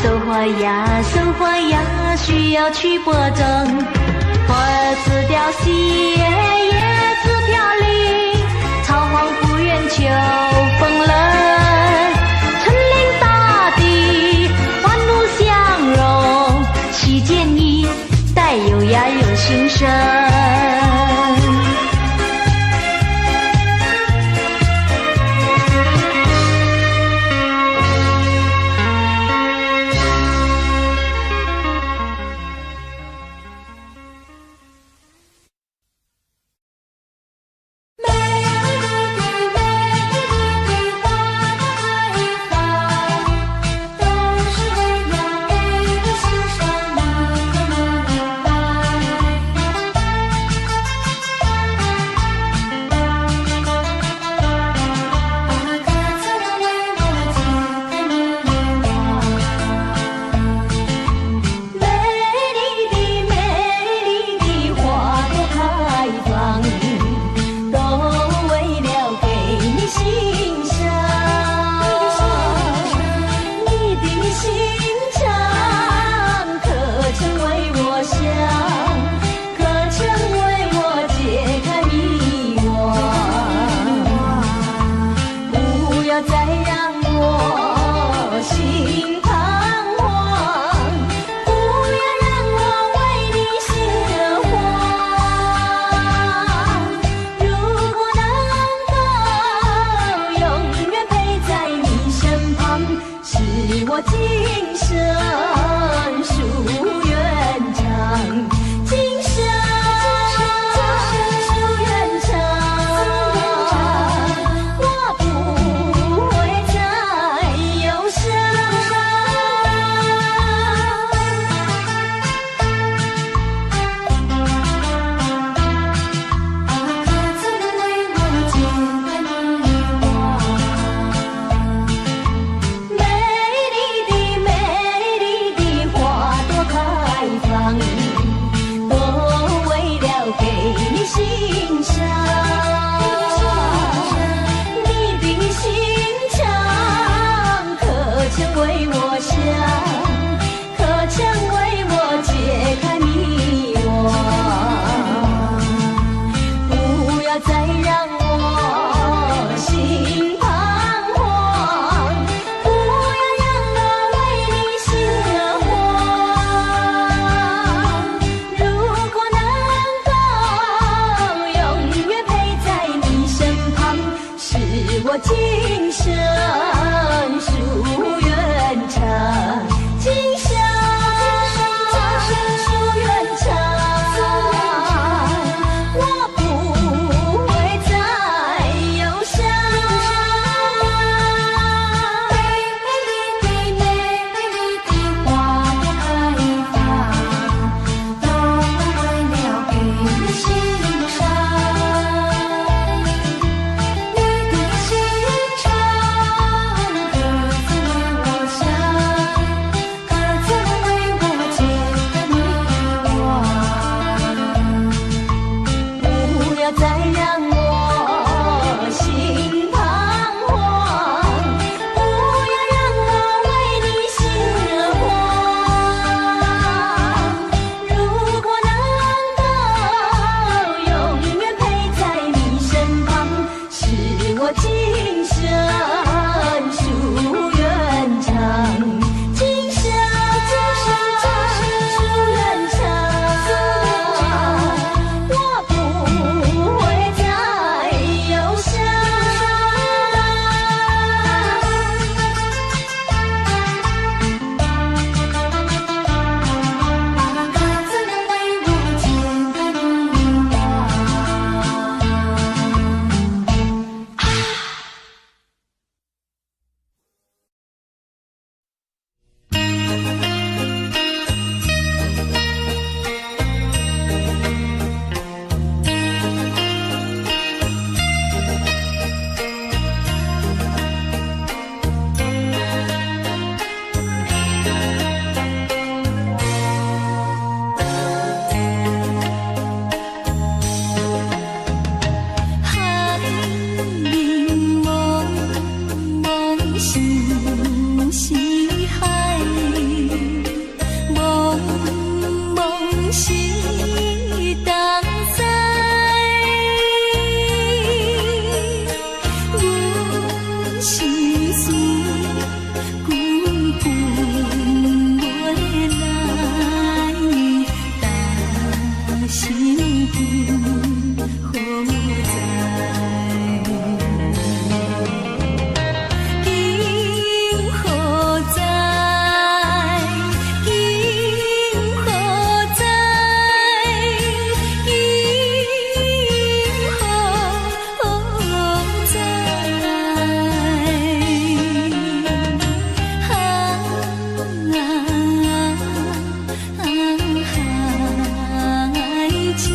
收获呀，需要去播种。花儿自凋谢，叶子飘零，草黄不愿秋风冷。见你带有呀有心声。我今生夙愿长，今生夙愿长。我不会再忧伤。美丽的花开放，都为了给你欣赏。你的心肠，各自为我想，各自为我解的迷惘。不要再让我心彷徨，不要让我为你心惹慌。如果能够永远陪在你身旁，是我今生夙愿长，今生夙愿长。我不会再忧伤。各自为我解的迷惘。海明蒙蒙星星海，蒙蒙星当在，我心思孤孤回来，大心地何在？今何在？今何在？今何在？海角。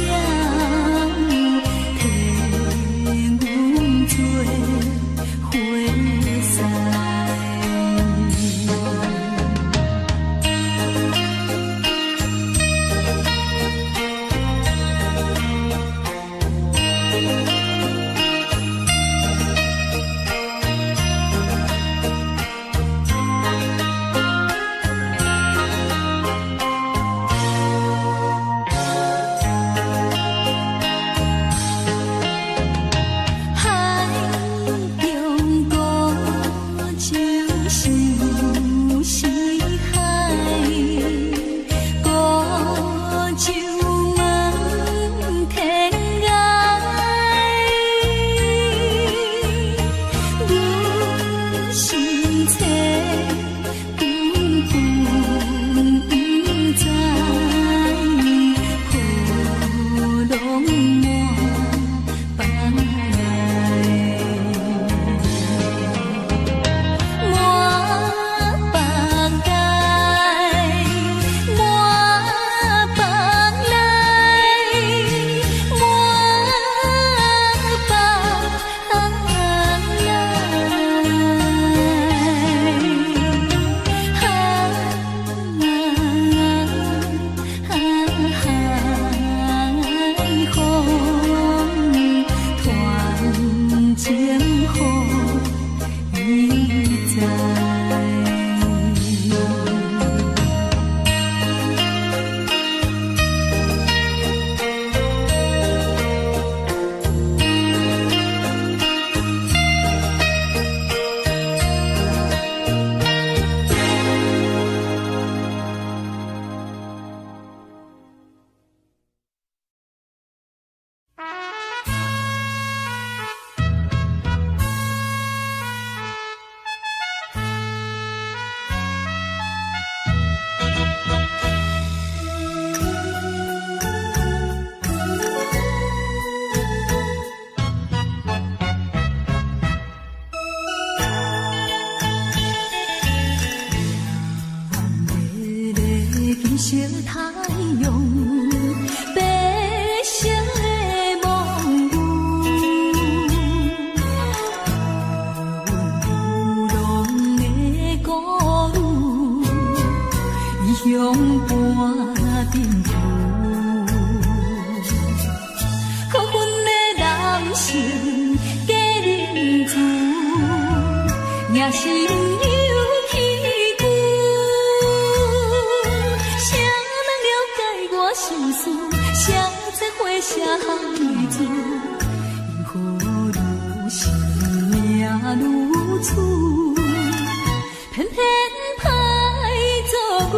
贫富。可阮的人生假日子，也是有气骨。谁人了解我心事？谁在花下海子？因何愈是命愈苦，偏偏歹做牛。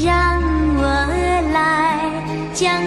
让我来将